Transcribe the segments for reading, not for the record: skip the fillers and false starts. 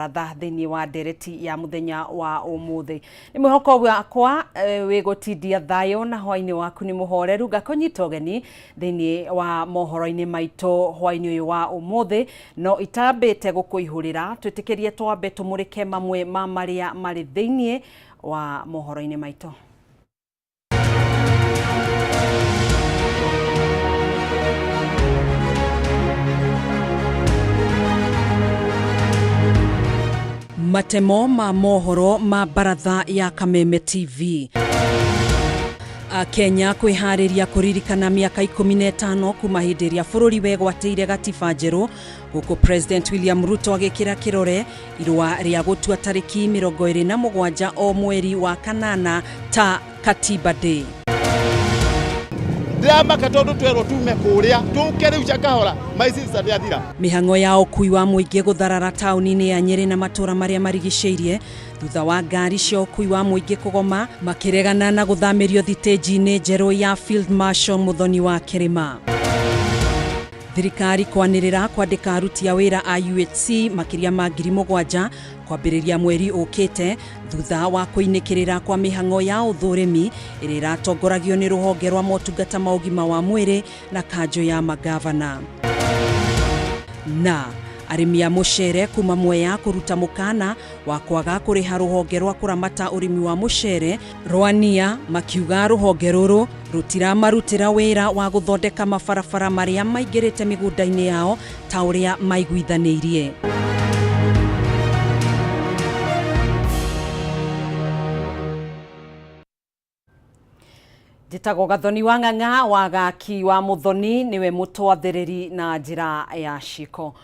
ratha thini wa ndereti ya muthenya wa umuthi ni mwihoko wakwa wigotindia thayo na hwaini waku ni muhoreru ngakonyita ugeni thini wa mohoro-ini maito hwaini uyu wa umuthi no itambite gukuihurira twitikirie twambe tumurike mamwe ma maria mari thini wa mohoro-ini maito. Matemo ma mohoro ma baratha ya Kameme TV. Kenya kwihariria kuririkana miaka 15 kuma hindi iria bururi wegwateire gatiba njeru guku President William Ruto agikira kirore irwa ria gutua tariki 27 o mweri wa kanana ta Katiba Day. Drama katondo twero tume kuria tukere uchakahora maici sadiathira mihango ya ukui wa muingi gutharara tauni-ini ya Nyeri na matura maria marigiceirie thutha wa ngari cia ukui wa muingi kugoma makiregana na guthamirio thiteji-ini njeru ya Field Marshal Muthoni wa Kirima. Thirikari kwanirira kwandika aruti a wira a UHC makiria ma 7,000 kwambiriria mweri ukite thutha wa kuinikirira kwa mihango ya uthurimi iri iratongoragio ni ruhonge rwa motungata ma ugima wa mwiri na kanjo ya magavana. Na arimi a mucere kuma Mwea kuruta mukana wa kwaga kuriha ruhonge rwa kuramata urimi wa mucere rwania makiuga ruhonge ruru rutiramarutira wira wa guthondeka mabarabara maria maingirite migunda-ini yao ta uria maiguithanirie. Jitago Gathoni wa Ng'ang'a wa gaki wa Muthoni niwe mutwathiriri na njira ya ciko.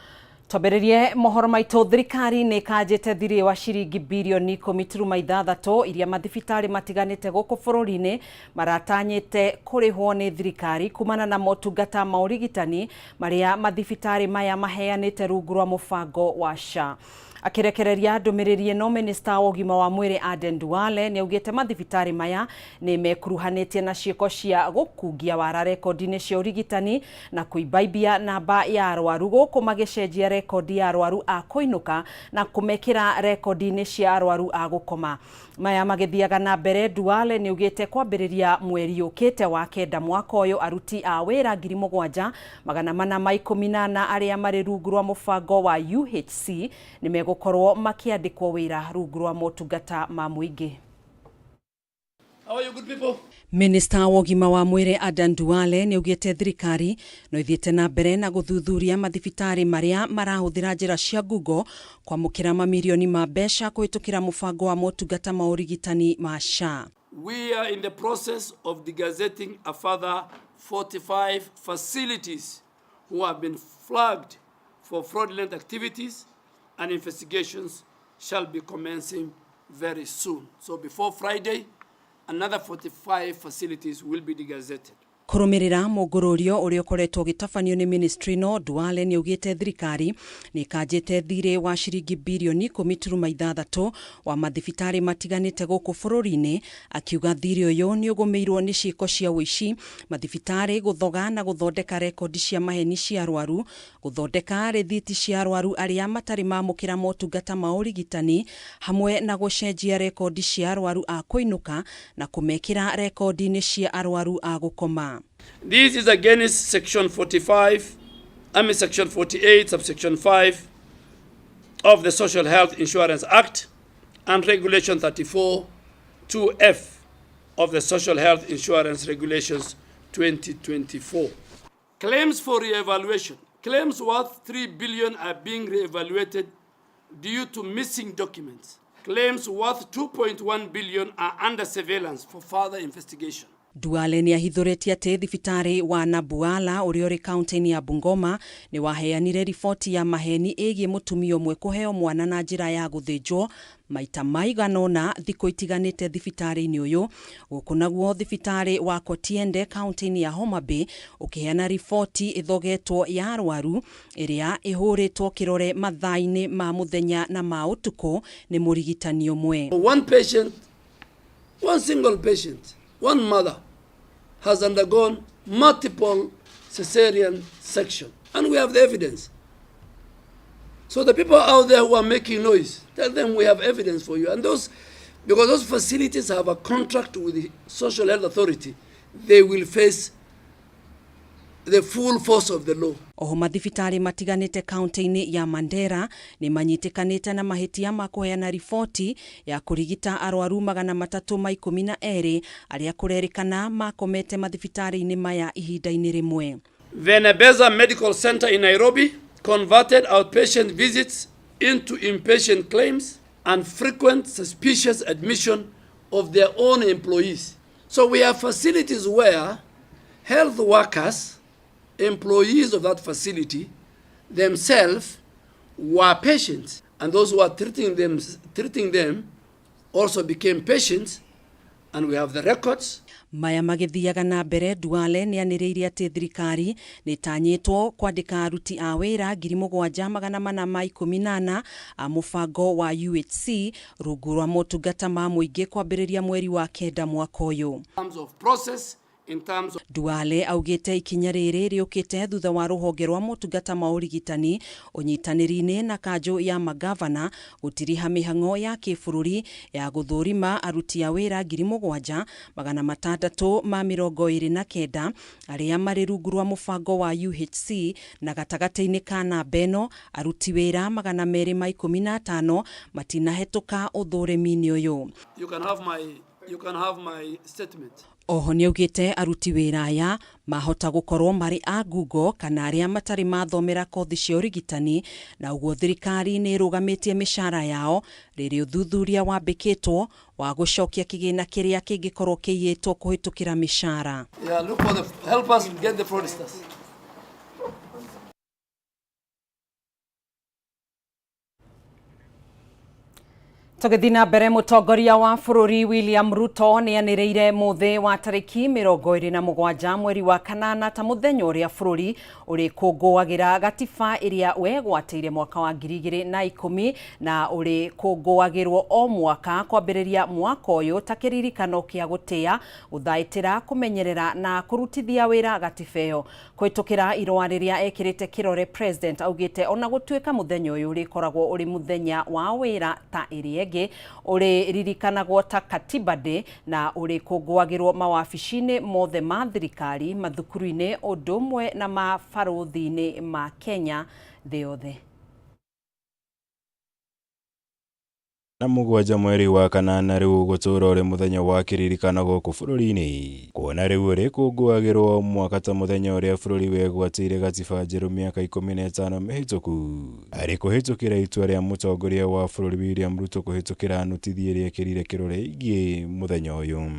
Twambiririe mohoro maito thirikari ni kanjite thiri wa ciringi bilioni 10.6 iria mathibitari matiganite guku bururi-ini maratanyite kurihwo ni thirikari kumana na motungata ma urigitani maria mathibitari maya maheanite rungu rwa mubango wa SHA. Akirekereria ndumiriri no Minister wa ugima wa mwiri Aden Duale ni augite mathibitari maya ni mekuruhanitie na ciiko cia gukungia wara rekodi-ini cia urigitani na kuibaibia namba ya arwaru guku magicenjia rekodi ya arwaru a kuinuka na kumekira rekodi-ini cia arwaru a gukoma. Maya magithiaga na mbere Duale ni augite kwambiriria mweri ukite wa kenda mwaka uyu aruti a wira 7,418 aria mari rungu rwa mubango wa UHC ni megukorwo makiandikwo wira rungu rwa motungata ma muingi. How are you good people? Minister wa ugima wa mwiri Aden Duale ni ugite thirikari no ithiete na mbere na guthuthuria mathibitari maria marahuthira njira cia Google kwamukira mamilioni ma mbeca kuhitukira mubango wa motungata ma urigitani ma SHA. We are in the process of degazetting a further 45 facilities who have been flagged for fraudulent activities, and investigations shall be commencing very soon. So before Friday, another 45 facilities will be degazetted. Kurumirira mugururio uria ukoretwo gitafanio ni ministry no Duale ni ugite thirikari ni kanjite thire wa ciringi bilioni 10.6 wa mathibitari matiganite guku bururi-ini akiuga thire uyu ni ugumirwo ni ciiko cia wici mathibitari guthoga na guthondeka rekodi cia maheni cia arwaru guthondeka rethiti cia arwaru aria matari mamukira motungata ma urigitani hamwe na gucenjia rekodi cia arwaru a kuinuka na kumekira rekodi-ini cia arwaru a gukoma. This is against Section 48, Subsection 5 of the Social Health Insurance Act and Regulation 34(2)(f) of the Social Health Insurance Regulations 2024. Claims for re-evaluation. Claims worth 3 billion are being re-evaluated due to missing documents. Claims worth 2.1 billion are under surveillance for further investigation. Duale ni ahithuritie ati thibitari wa Nabuala uria uri kaunti-ini ya Bungoma ni waheanire riboti ya maheni igie mutumia umwe kuheo mwana na njira ya guthinjwo maita maiganona thiku itiganite thibitari-ini uyu guku naguo thibitari wa Kotiende kaunti-ini ya Homa Bay ukiheana riboti ithogetwo ya arwaru iria ihuritwo kirore mathaa-ini ma muthenya na ma utuku ni murigitani umwe. One single patient, one mother has undergone multiple cesarean section, and we have the evidence. So the people out there who are making noise, tell them we have evidence for you. And because those facilities have a contract with the Social Health Authority, they will face the full force of the law. Oho mathibitari matiganite kaunti-ini ya Mandera ni manyitikanite na mahitia ma kuheana riboti ya kurigita arwaru 312 aria kurerikana makomete mathibitari-ini maya ihinda-ini rimwe. Venebeza Medical Center in Nairobi converted outpatient visits into inpatient claims and frequent suspicious admission of their own employees. So we have facilities where health workers, employees of that facility themselves were patients, and those who are treating them also became patients, and we have the records. Maya magithiaga na mbere Duale ni aniriirie ati thirikari ni tanyitwo kwandika aruti a wira 7,418 a mubango wa UHC rungu rwa motungata ma muingi kwambiriria mweri wa kenda mwaka uyu. Duale augite ikinya riri riukite thutha wa ruhonge rwa motungata ma urigitani unyitaniri-ini na kanjo ya magavana gutiriha mihango ya kibururi ya guthurima aruti a wira 7,629 aria mari rungu rwa mubango wa UHC na gatagati-ini ka namba ino aruti wira 215 matinahetuka uthurimi-ini uyu. You can have my statement. Oho ni augite aruti wira aya mahota gukorwo mari a Google kana aria matari mathomera kothi cia urigitani, na uguo thirikari ni rugamitie mishara yao riri uthuthuria wambikitwo wa gucokia kigina kiria kingikorwo kiyitwo kuhitukira mishara. Yeah, look for help us get the fraudsters. Tugithina mbere mutongoria wa bururi William Ruto ni anireire muthi wa tariki 27 mweri wa kanana ta muthenya uria bururi uri kunguagira gatiba iria wegwateire mwaka wa 2010 na uri kunguagirwo o mwaka kwambiriria mwaka uyu ta kiririkano kia gutia uthaitira kumenyerera na kurutithia wira gatiba iyo kwitukira irwa riria ekirite kirore president augite ona gutuika muthenya uyu uri koragwo uri muthenya wa wira ta irie uri ririkanagwo ta Katiba Day na uri kungwagirwo mawabici-ini mothe ma thirikari, mathukuru-ini, undumwe na mabaruthi-ini ma Kenya thi yothe. Na 7 mweri wa kanana riu gutura uri muthenya wa kiririkano guku bururi-ini kuona riu uri kungwagirwo mwaka ta muthenya uria bururi wegwatire gatiba njeru miaka 15 mihituku ari kuhitukira itua ria mutongoria wa bururi William Ruto kuhitukira notithia ria kirire kirore igie muthenya uyu.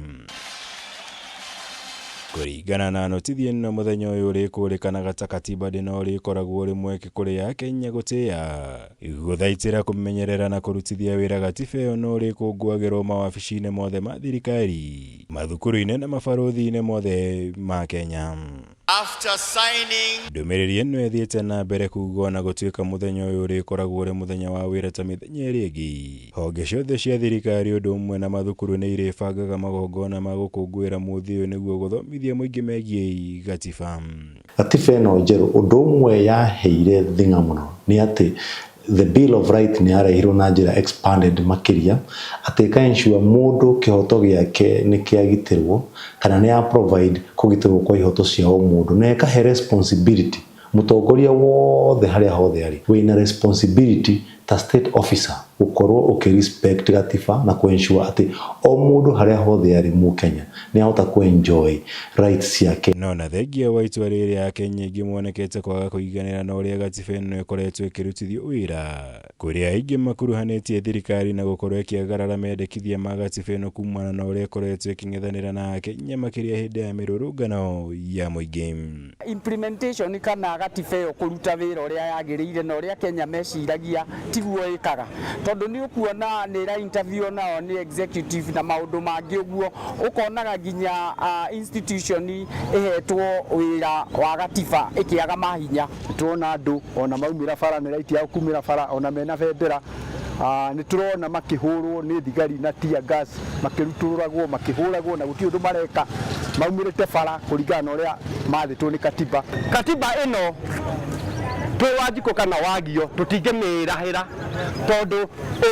Kuringana na notithia no muthenya uyu uri kurikanaga ta Katiba Day no uri koragwo uri mweke kuri ya Kenya gutia guthaitira kumenyerera na kurutithia wira gatiba iyo no uri kungwagirwo mawabici-ini mothe ma thirikari, mathukuru-ini na mabaruthi-ini mothe ma Kenya. After signing, ndumiriri ino ethiite na mbere kuugwo na gutuika muthenya uyu uri koragwo uri muthenya wa wira ta mithenya iri ingi. Honge ciothe cia thirikari undu umwe na mathukuru ni iribangaga magongona ma gukungwira muthi uyu niguo guthomithia muingi megie gatiba. Gatiba ino njeru undu umwe yaheire thinga muno ni ati the Bill of Rights ni arehirwo na njira expanded makiria ati ka ensure mundu kihoto giake ni kiagitirwo kana ni a provide kugitirwo kwa ihoto cia o mundu na ekahe responsibility mutongoria wothe haria hothe ari wina responsibility ta state officer ukorwo ukirespect gatiba na kuensure ati o mundu haria hothe ari mu Kenya ni ahota kuenjoy rights yake. No na thengia wa itua riri ya Kenya ingi mwonekete kwaga kuiganira na uria gatiba ino ikoretwo ikirutithio wira kuria ingi makuruhanetie thirikari na gukorwo ikiagarara mendekithia ma gatiba ino kumana na uria ikoretwo iking'ethanira na Kenya makiria hindi ya mirurungano ya muingi. Implementation kana gatiba iyo kuruta wira uria yagirire na uria Kenya meciragia tiguo ikaga tondu ni ukuona ni ra interview nao ni executive na maundu mangi uguo ukonaga ginya institution ihetwo wira wa gatiba ikiaga mahinya. Tuona andu ona maumira bara ni raiti ya kumira bara ona mena bendera ni turona makihurwo ni thigari na tear gas makiruturagwo makihuragwo na guti undu mareka maumirite bara kuringana uria mathitwo ni katiba. Katiba ino Wanjiko kana wagio tutingemirahira tondu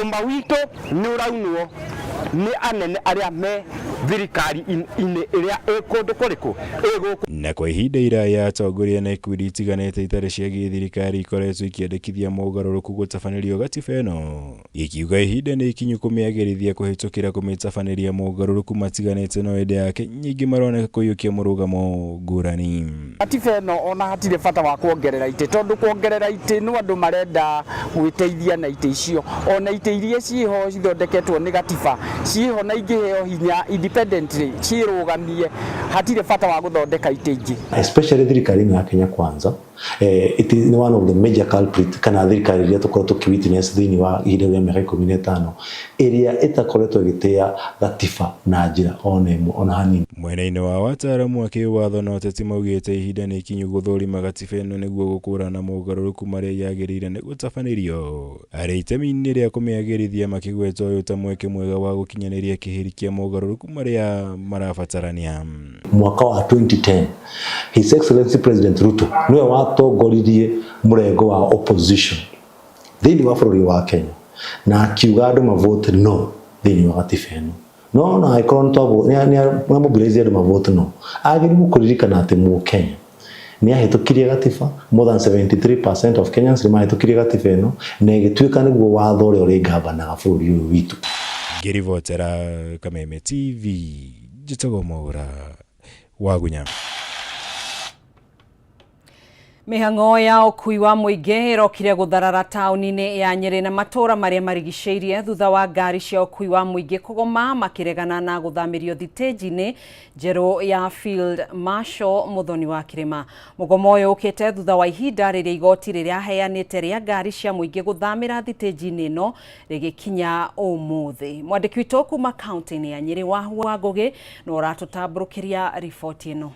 umma witu ni uraunwo ni anene aria me thirikari iria ikundu kuriku iguku. Na kwa ihinda iraya atongoria na ikundi itiganĩte itarĩ cia gĩthirikari ikoretwo ikĩendekithia mogarũrũku gũtabanĩrio gatiba ĩno, ikiuga ihinda nĩ ikinyu kũmĩagĩrithia kũhĩtũkĩra kũmĩtabanĩria mogarũrũku matiganĩte no hĩndĩ yake nyingĩ maroneka kũiyũkia mũrũgamo ngũrani. Gatiba ĩno ona hatirĩ bata wa kuongerera itĩ tondu kuongerera itĩ no andũ marenda gwĩteithia na itĩ icio, ona itĩ iria ciĩho cithondeketwo nĩ gatiba ciĩho na ingĩheo hinya independently ciĩrũgamie, hatirĩ bata wa gũthondeka itĩ ingĩ. Especially thirikari ya Kenya Kwanza, it is one of the major culprit kana thirikari iria tukoretwo witness thĩinĩ wa ihinda rĩa mĩaka 15 ĩrĩa ĩtakoretwo ĩgĩtĩa gatiba na njĩra ona hanini. Mwena-inĩ wa wataaramu wa kĩwatho na ũteti maugĩte ihinda nĩ ikinyu gũthũrima gatiba ĩno nĩguo gũkũrana mogarũrũku marĩa yagĩrĩire nĩ gũtabanĩrio. Arĩ itemi-inĩ rĩa kũmĩagĩrithia makĩgweta ũyũ ta mweke mwega wa gũkinyanĩria kĩhĩri kĩa mogarũrũku marĩa marabatarania. Mwaka wa 2010 His Excellency President Ruto niwe watongoririe mũrengo wa opposition thĩinĩ wa bũrũri wa Kenya na akiuga andũ mavote no thĩinĩ wa gatiba ĩno. No na ĩkorwo nĩ mobilize andũ mavote no, agĩrĩirwo kũririkana atĩ Mũkenya nĩ ahĩtũkirie gatiba, more than 73% of Kenyans nĩ mahĩtũkirie gatiba ĩno na ĩgĩtuĩka nĩguo watho ũrĩa ũrĩ ngavana bũrũri ũyũ witũ. Ngĩribotera Kameme TV, njĩtagwo Mwaũra Wagunya. Mĩhang'o ya ũkui wa mũingĩ ĩrokire gũtharara taũni-inĩ ya Nyeri na matũũra marĩa marigicĩirie thutha wa ngari cia ũkui wa mũingĩ kũgoma makĩregana na gũthamĩrio thitĩnji-inĩ njerũ ya Field Marshal Muthoni wa Kĩrĩma. Mũgomo ũyũ ũkĩte thutha wa ihinda rĩrĩa igoti rĩrĩa heanĩte rĩa ngari cia mũingĩ gũthamĩra thitĩnji-inĩ ĩno rĩgĩkinya ũmũthĩ. Mwandĩki witũ kuma kaunti-inĩ ya Nyeri wa Ngũgĩ no ũratũtambũrũkĩria riboti ĩno.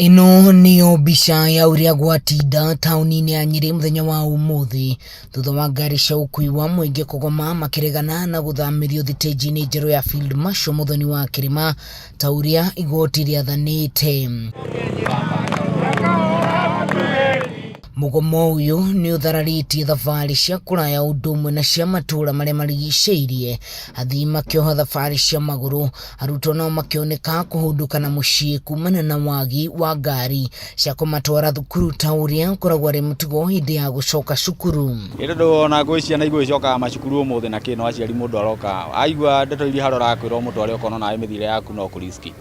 Ino niyo mbica ya uria gwatinda taũni-inĩ ya Nyeri mũthenya wa ũmũthĩ thutha wa ngari cia ũkui wa mũingĩ kũgoma makĩregana na gũthamĩrio thitĩnji-inĩ njerũ ya Field Marshal Muthoni wa Kĩrĩma ta ũrĩa igoti rĩathanĩte. Mũgomo ũyũ nĩ ũthararĩtie thabarĩ cia kũraya ũndũ ũmwe na cia matũũra marĩa marigicĩirie, athii makĩoha thabarĩ cia magũrũ, arutwo nao makĩoneka kũhũndũka na mũciĩ kumana na wagi wa ngari cia kũmatwara thukuru ta ũrĩa ũkoragwo arĩ mũtugo hĩndĩ ya gũcoka cukuru. Ĩrĩ ndona gwĩ ciana igũcoka macukuru ũmũthĩ na kĩno aciari mũndũ aroka aigua ndeto iria harora kwĩrwo mũtware ũkono nawe mĩthiĩre yaku no kũriski.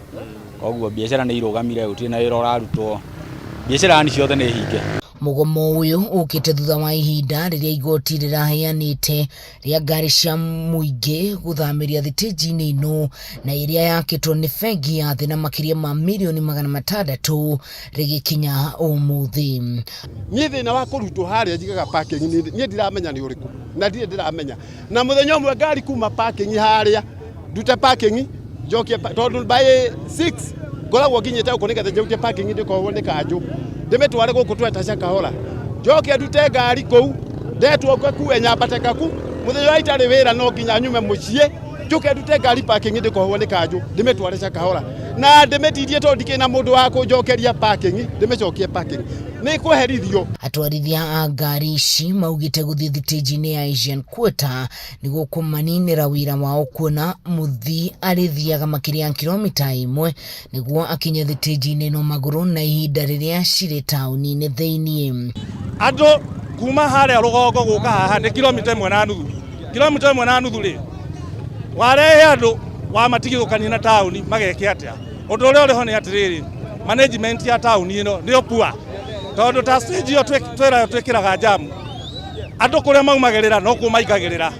Koguo biacara nĩ irũgamire gũtirĩ na wĩra ũrarutwo, biacara ni ciothe nĩ hinge. Mũgomo ũyũ ũkĩte thutha wa ihinda rĩrĩa igoti rĩraheanĩte rĩa ngari cia mũingĩ gũthamĩria thitĩnji-inĩ ĩno na ĩrĩa yakĩtwo nĩ bengi ya thĩ na makĩria ma mirioni 600 rĩgĩkinya ũmũthĩ. Niĩ thĩna wa kũrutwo harĩa njigaga parking niĩ ndiramenya nĩ ũrĩkũ na ndirĩ ndiramenya. Na mũthenya ũmwe ngari kuma parking harĩa ndute parking njokie tondũ by 6 ngoragwo nginyĩte gũkũ nĩgetha njokie parking ndĩkorwo nĩ kanjũ. Ndĩmĩtware gũkũ tweta kahora njoke ndute ngari kũu ndetwo kuue nyambate gaku mũthenya wa itarĩ wĩra no nginya nyume mũciĩ njoke ndute ngari parking ndĩkohwo nĩ kanjũ ndĩmĩtware kahora na ndĩmĩtithie tondũ ndikĩ na mũndũ wa kũnjokeria parking ndĩmĩcokie parking nĩ kweherithio. Atwarithia a ngari ici maugĩte gũthiĩ thitĩnji-inĩ ya Asian Quarter nĩguo kũmaninĩra wĩra wao kuona mũthii arĩthiaga makĩria ya kilomita 1 nĩguo akinye thitĩnji-inĩ no magũrũ na ihinda rĩrĩa cirĩ taũni-inĩ thĩinĩ. Andũ kuma harĩa rũgongo gũka haha nĩ kilomita 1.5 kilomita 1.5 rĩ warehe andũ wa matigithũkania na taũni mageke atĩa. Ũndũ ũrĩa ũrĩho nĩ atĩrĩrĩ management ya taũni ĩno nĩ opua tondu ta stage yo twĩkĩraga jamu andũ kũrĩa maumagĩrĩra no kũmaikagĩrĩra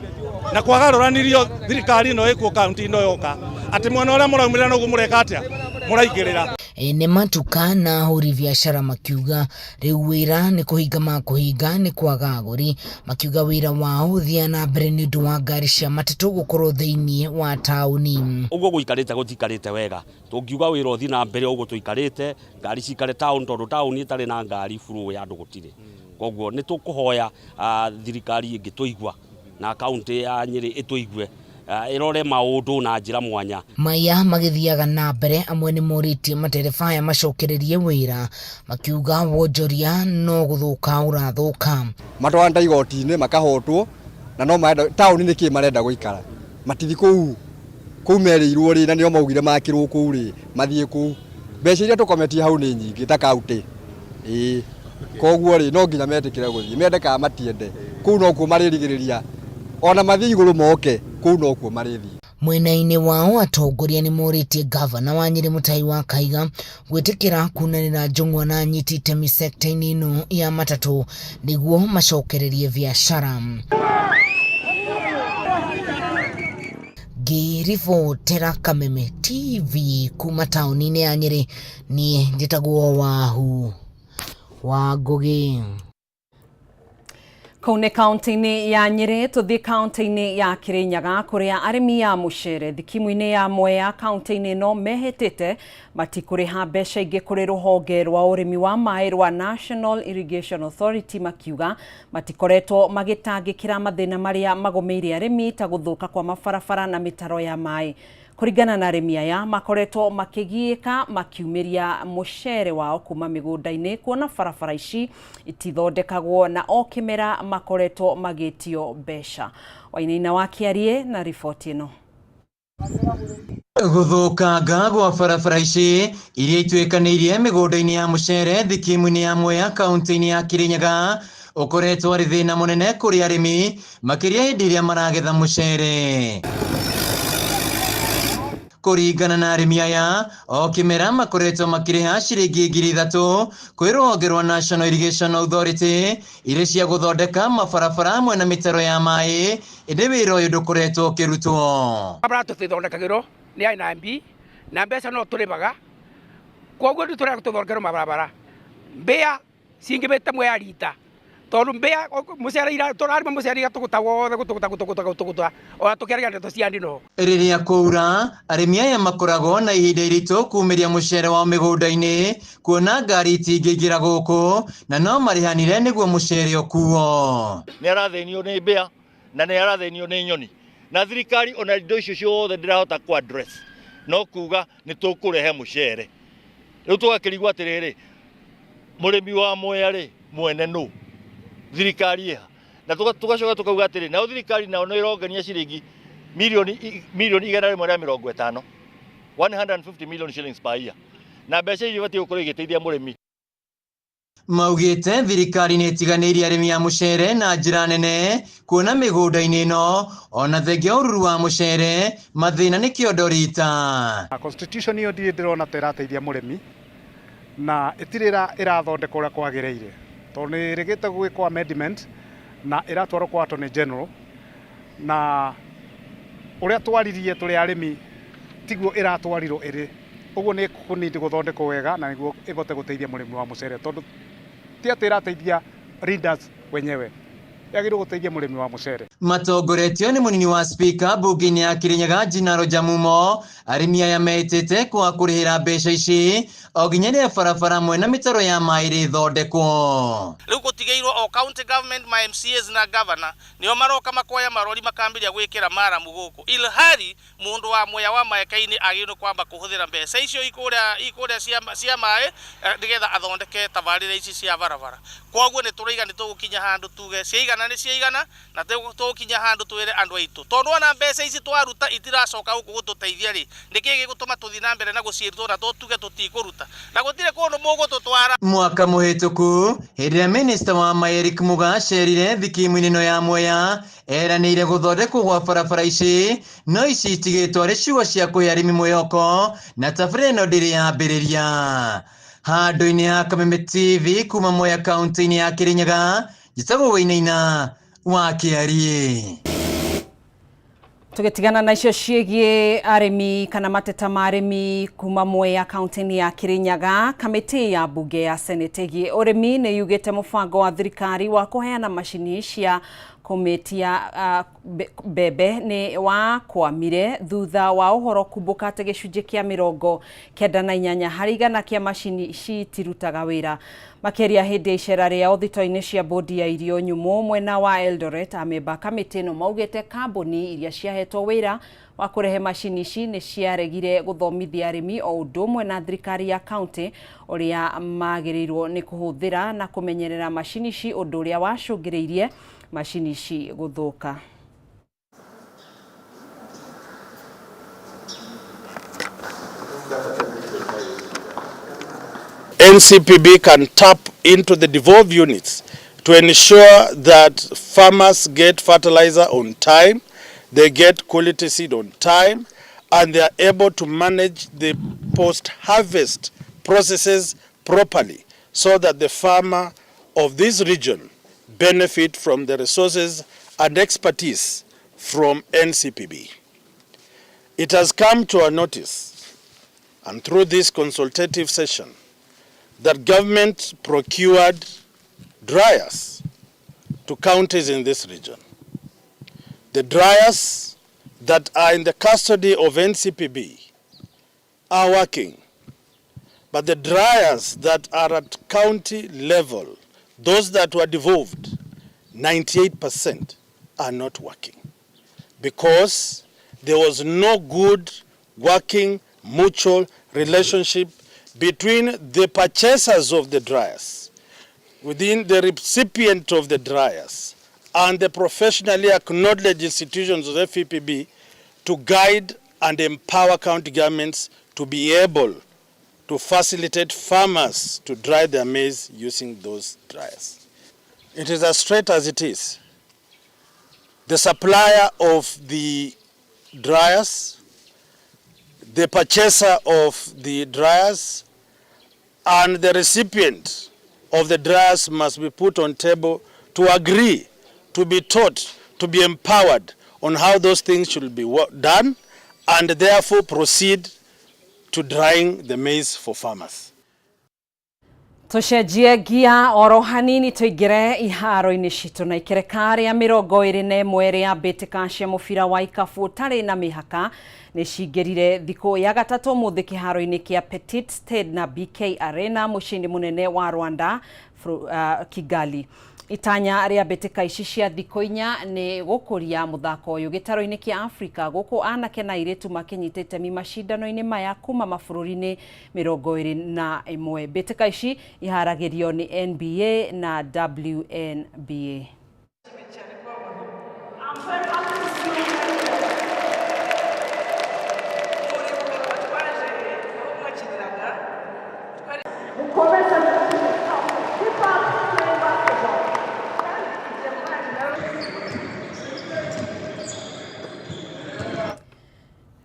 na kwagarũranirio thirikari ĩno ĩkuo kaunti ĩno yoka atĩ mwena ũrĩa mũraumĩrĩra noguo mũreka atĩa mũraigĩrĩra. Ene matuka na ahũri biacara makiuga rĩu wĩra nĩ kũhinga makũhinga nĩ kwaga agũri, makiuga wĩra wao ũthia na mbere nĩ ũndũ wa ngari cia matatũ gũkorwo thĩinĩ wa taũni. Ũguo gũikarĩte gũtikarĩte wega, tũngiuga wĩra ũthi na mbere ũguo tũikarĩte ngari cikare taũni tondũ taũni ĩtarĩ na ngari flow ya andũ gũtirĩ. Koguo nĩ tũkũhoya thirikari ĩngĩ tũigua na kaunti ya Nyeri ĩtũigue irore maundu na njira mwanya. Maya magithiaga na mbere amwe ni moritie materefaya macokererie wira makiuga wonjoria no guthuka urathuka. Matwanda igoti-ini makahotwo na no maenda tauni ni ki marenda guikara matithi kuu merirwo ri na nio maugire makirwo kuu ri mathie kuu mbeca iria tukometie hau ni nyingi ta kaunti koguo ri no nginya metikire guthie mendeka matiende kuu no kuo maririgiriria ona mathii iguru moke kuu no kuo marithie. Mwena-ini wao atongoria ni moritie gavana wa Nyeri Mutai wa Kaiga gwitikira kunanira njung'wa na anyiti itemi sekta-ini ino ya matatu niguo macokererie biacara. Ngiribotera Kameme TV kuma tauni-ini ya Nyeri ni njitagwo Wahu wa Ngugi. Kune kaunti-ini ya Nyeri tuthi kaunti-ini ya Kirinyaga kuria arimi ya mucere thikimu-ini ya Mwea kaunti-ini no mehetete matikuriha mbeca ingi kuri ruhonge rwa urimi wa mai rwa National Irrigation Authority makiuga matikoretwo magitangikira mathina maria magomeire arimi ta guthuka kwa mabarabara na mitaro ya mai. Kuringana na arimi aya makoretwo makigiika makiumiria mucere wao kuma migunda-ini kuona barabara ici itithondekagwo na o kimera makoretwo magitio mbeca. Wainaina wa Kiarie na riboti ino. Guthukanga gwa barabara ici iria itwikanirie migunda-ini ya mucere thikimu-ini ya Mwea kaunti-ini ya Kirinyaga ukoretwo ari thina munene kuri arimi makiria hindi iria maragetha mucere. Kuringana na arimi aya o kimera makoretwo makiriha ciringi 3,000 kwi ruhonge rwa National Irrigation Authority iria cia guthondeka mabarabara mwena mitaro ya mai indi wira uyu ndukoretwo ukirutwo. Barabara tutithondekagirwo ni INB na mbeca no turibaga koguo ndu turega tuthondekerwo mabarabara mbia cingibite Mwea rita tondu mbia mucere ira turarima mucere gatuguta wothe gutuguta o tukeriga ndeto cia ndino. Riria kuura arimi aya makoragwo na ihinda iritu kumiria mucere wa migunda-ini kuona ngari itingĩingĩra guku na no marihanire niguo mucere ukuo. Ni arathenio ni mbia na ni arathenio ni nyoni na thirikari ona indo icio ciothe ndirahota ku address no kuga ni tukurehe mucere riu tugakirigwa atiriri murimi wa Mwea ri mwene nu thirikari iha na tugacoka tukauga atiri na thirikari nao no irongania ciringi milioni 150 150 million shillings per year na mbeca icio batie gukorwo igiteithia murimi. Maugite thirikari ni itiganirie arimi ya mucere na njira nene kuona migunda-ini ino ona thengia ururu wa mucere mathina ni kiondo rita. Constitution iyo ndirona terateithia murimi na itirira irathondeka uria kwagireire tondu ni rigite gwikwa amendment na iratwarwo kwa Attorney General na uria twaririe turi arimi tiguo iratwarirwo iri uguo ni kunindi guthondekwo wega na niguo igote guteithia murimi wa mucere tondu ti ati irateithia readers wenyewe yagirwo guteithia murimi wa mucere. Matongoretio ni munini wa speaker bunge-ini ya Kirinyaga Jinaro Jamumo arimi aya metete kwa kurihira mbeca ici o nginya ria barabara mwena mitaro ya mai rithondekwo. Riu gutigeirwo o county government ma MCAs na governor nio maroka makoya marori makambiria gwikira maramu guku ilhari mundu wa Mwea wa maeka-ini agirwo kwamba kuhuthira mbeca icio ikuria cia mai nigetha athondeke tabarira ici cia barabara. Koguo ni turiga ni tugukinya handu tuge ciigana ni ciigana na tugukinya handu twire andu aitu tondu ona mbeca ici twaruta itiracoka guku gututeithia ri niki gigutuma tuthi na mbere na guciirwo na tuge tutikuruta na gutire kundu mugututwara. Mwaka muhituku hiria minister wa mai Eric Muga acerire thikimu-ini ino ya Mwea eranire guthondekwo gwa barabara ici no ici itigitwo ari ciugo cia kwi arimi mwihoko na tabira ino ndiri yambiriria. Handu-ini ha Kameme TV kuma Mwea kaunti-ini ya Kirinyaga njitagwo Wainaina wa Kiarie. Tugitigana na icio ciegie arimi kana mateta ma arimi kuma Mwea kaunti-ini ya Kirinyaga, kamiti ya bunge ya Senate gie urimi ni yugite mubango wa thirikari wa kuheana macini cia kumetia bebe ni wa kwamire thutha wa uhoro kumbuka ati gicunji kia 98 harĩ igana kia macini citirutaga wira. Makeria hindi icera ria thito-ini cia bodi ya irio nyumu mwena wa Eldoret amemba kamiti no maugite kambuni iria ciahetwo cionetwo wira wa kurehe macini ici ni ciaregire guthomithia arimi o undu umwe na thirikari ya county uria magirirwo ni kuhuthira na kumenyerera macini ici undu uria wacungiriirie macini ici guthuka. NCPB can tap into the devolved units to ensure that farmers get fertilizer on time, they get quality seed on time, and they are able to manage the post-harvest processes properly so that the farmer of this region benefit from the resources and expertise from NCPB. It has come to our notice, and through this consultative session, that government procured dryers to counties in this region. The dryers that are in the custody of NCPB are working, but the dryers that are at county level, those that were devolved, 98% are not working because there was no good working mutual relationship between the purchasers of the dryers, within the recipient of the dryers, and the professionally acknowledged institutions of the FEPB to guide and empower county governments to be able to facilitate farmers to dry their maize using those dryers. It is as straight as it is. The supplier of the dryers, the purchaser of the dryers, and the recipient of the dryers must be put on table to agree, to be taught, to be empowered on how those things should be done, and therefore proceed to drying the maize for farmers. Tucenjie gia oro hanini tuigire iharo-ini citu na ikereka ria 21 ria mbĩtĩka cia mũbira wa ikabu ũtarĩ na mĩhaka nĩ cingĩrire thikũ ya gatatũ mũthĩ kĩharo-inĩ kĩa Petit Stade na BK Arena mũciĩ-inĩ mũnene wa Rwanda, Kigali. Itanya ria mbĩtĩka ici cia thikũ inya nĩ gũkũria mũthako ũyũ gĩtaro-inĩ kĩa Afrika gũkũ anake na airĩtu makinyite itemi macindano-inĩ maya kuma mabũrũri-inĩ 21. Mbĩtĩka ici iharagĩrio nĩ NBA na WNBA.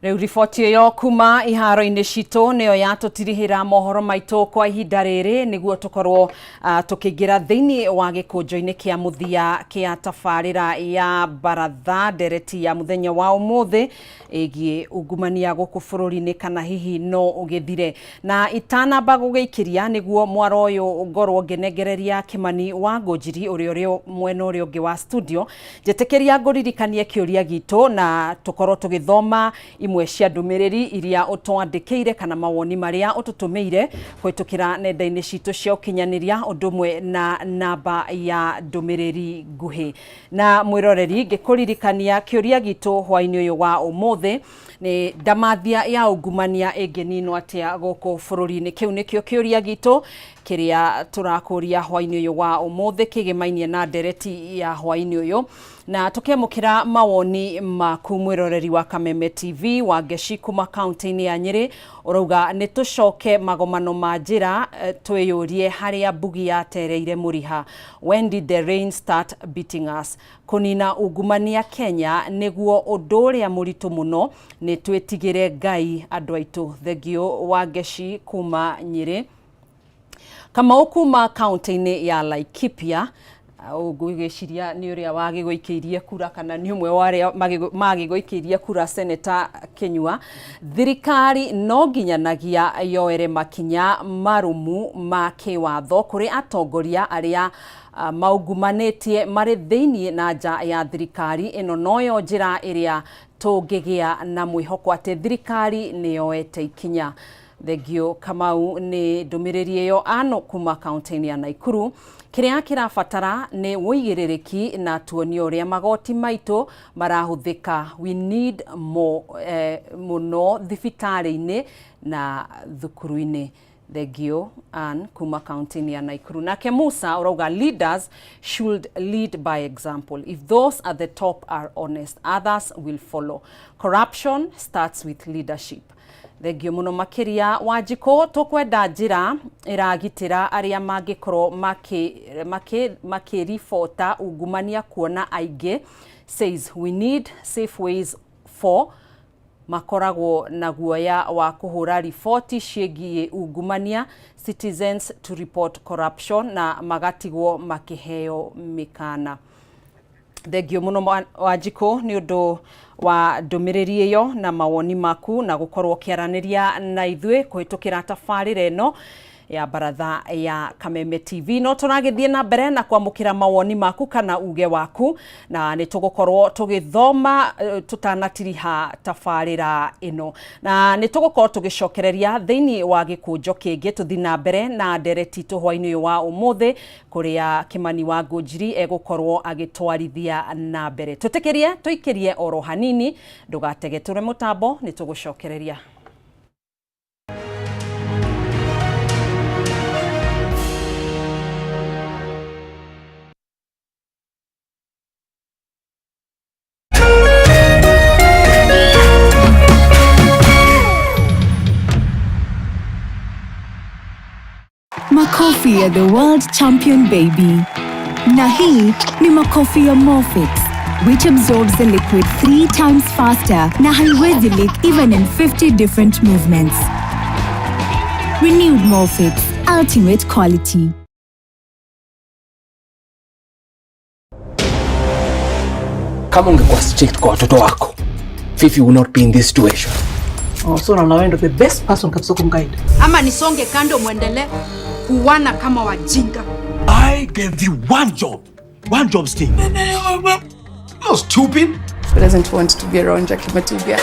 Rĩu riboti ĩyo kuma iharo-inĩ citũ nĩyo yatũtirihĩra mohoro maitũ kwa ihinda rĩrĩ nĩguo tũkorwo tũkĩingĩra thĩinĩ wa gĩkũnjo-inĩ kĩa mũthia kĩa tabarĩra ya baratha ndereti ya mũthenya wa ũmũthĩ ĩgiĩ ungumania gũkũ bũrũri-inĩ kana hihi no ũgĩthire. Na itanamba gũgĩikĩria nĩguo mwaro ũyũ ngorwo ngĩnengereria Kĩmani wa Ngũnjiri ũrĩa mwena ũrĩa ũngĩ wa studio, njĩtĩkĩria ngũririkanie kĩũria gitũ na tũkorwo tũgĩthoma imwe cia ndũmĩrĩri iria ũtwandĩkĩire kana mawoni marĩa ũtũtũmĩire kũhĩtũkĩra nenda-inĩ citũ cia ũkinyanĩria ũndũ ũmwe na namba ya ndũmĩrĩri nguhĩ. Na mwĩroreri ngĩkũririkania kĩũria gitũ hwaĩ-inĩ ũyũ wa ũmũthĩ nĩ ndamathia ya ungumania ĩngĩninwo atĩa gũkũ bũrũri-inĩ. Kĩu nĩkĩo kĩũria gitũ kĩrĩa tũrakũria hwaĩ-inĩ ũyũ wa ũmũthĩ kĩgemainie na ndereti ya hwaĩ-inĩ ũyũ, na tũkĩamũkĩra mawoni maku mwĩroreri wa Kameme TV wa Ngeci kuma kaunti-inĩ ya Nyĩrĩ. Ũrauga nĩ tũcoke magomano ma njĩra twĩyũrie harĩa mbugi yatereire mũriha. When did the rain start beating us? Kũnina ungumania Kenya nĩguo ũndũ ũrĩa mũritũ mũno, nĩ twĩtigĩre Ngai andũ aitũ. Thengio wa Ngeci kuma Nyĩrĩ. Kamau kuma kaunti-inĩ ya Laikipia ũgwĩciria nĩ ũrĩa wagĩgũikĩirie kura kana nĩ ũmwe wa arĩa magĩgũikĩirie kura Senator Kenyua. Thirikari no nginyanagia yoere makinya marumu ma kĩwatho kũrĩ atongoria arĩa maungumanĩtie marĩ thĩinĩ na nja ya thirikari. Ĩno noyo njĩra ĩrĩa tũngĩgĩa na mwĩhoko atĩ thirikari nĩ yoete ikinya. Thegio Kamau ni ndumiriri yo ano kuma kaunti ya Naikuru. Kiria kirabatara ni woigirereki na tuonio ria magoti maitu marahuthika. We need more muno thibitari-ini na thukuru-ini. Thegio an kuma kaunti ya Naikuru. Nake Musa urauga leaders should lead by example. If those at the top are honest, others will follow. Corruption starts with leadership. Thegio muno makiria Wanjiko tukwenda njira iragitira aria mangikorwo makiribota ungumania kuona aingi. Says we need safe ways for makoragwo na guoya wa kuhura ripoti ciĩgiĩ ungumania, citizens to report corruption na magatigwo makiheo mikana. Thegio muno Wanjiko ni undu wa ndumiriri iyo na mawoni maku na gukorwo kiaraniria na ithwe kuhitukira tafarira eno ya baratha ya Kameme TV. No turagithie na mbere na kwamukira mawoni maku kana uge waku na nitugukorwo tugithoma tutanatiriha tafarira ino na nitugukorwo tugicokereria thiini wa gikunjo kingi tuthi na mbere na ndereti tuhwa-ini wa umuthi kuria Kimani wa Ngũnjiri egukorwo agitwarithia na mbere. Tutikirie tuikirie oro hanini ndugatege ture mutambo nitugucokereria. Makofi ya the world champion baby. Na hii ni makofi ya Morphix, which absorbs the liquid 3 times faster na haiwezi leak even in 50 different movements. Renewed Morphix, ultimate quality. Kama ungekuwa strict kwa watoto wako, Fifi will not be in this situation. Oh, so na wewe ndo the best person kabisa kumguide. Ama nisonge kando muendelee kuwana kama wajinga. I gave you one job sting. You're stupid. Who doesn't want to be around Jackie Matubia?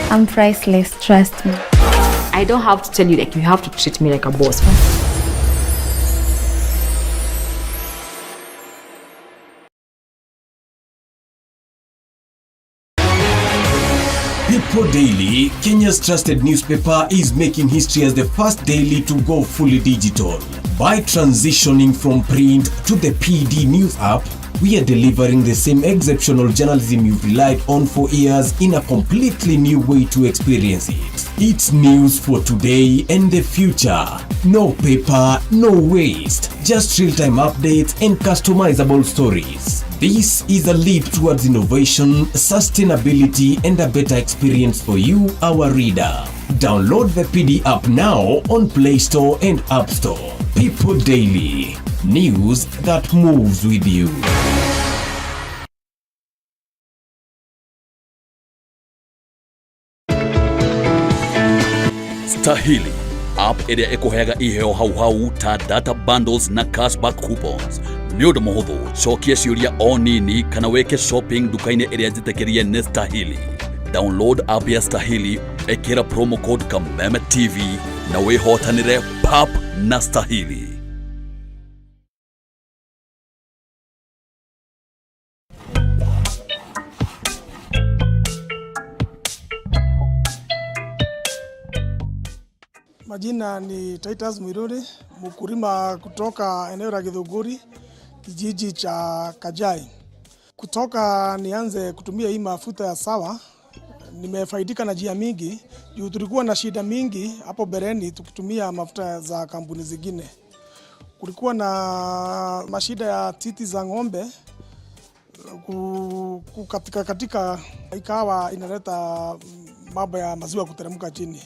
I'm priceless, trust me. I don't have to tell you, like, you have to treat me like a boss. People Daily, Kenya's trusted newspaper, is making history as the first daily to go fully digital. By transitioning from print to the PD News app, we are delivering the same exceptional journalism you've relied on for years in a completely new way to experience it. It's news for today and the future. No paper, no waste. Just real-time updates and customizable stories. This is a leap towards innovation, sustainability, and a better experience for you, our reader. Download the PD app now on Play Store and App Store. People Daily. News that moves with you. Stahili, app ĩrĩa ĩkũheaga iheo hau ta data bundles na cashback coupons. Nĩ ũndũ mũhũthũ, cokia ciũria o nini kana weke shopping duka-inĩ ĩrĩa njĩtĩkĩrie nĩ Stahili. Download app ya Stahili, ĩkĩra promo code Kameme TV na wĩhotanĩre pap na Stahili. Majina ni Titus Mwiruri, mkulima kutoka eneo la Githunguri, kijiji cha Kajai. Kutoka nianze kutumia hii mafuta ya sawa, nimefaidika na njia mingi. Juu tulikuwa na shida mingi hapo bereni tukitumia mafuta za kampuni zingine. Kulikuwa na mashida ya titi za ng'ombe, katika ikawa inaleta mambo ya maziwa kuteremka chini.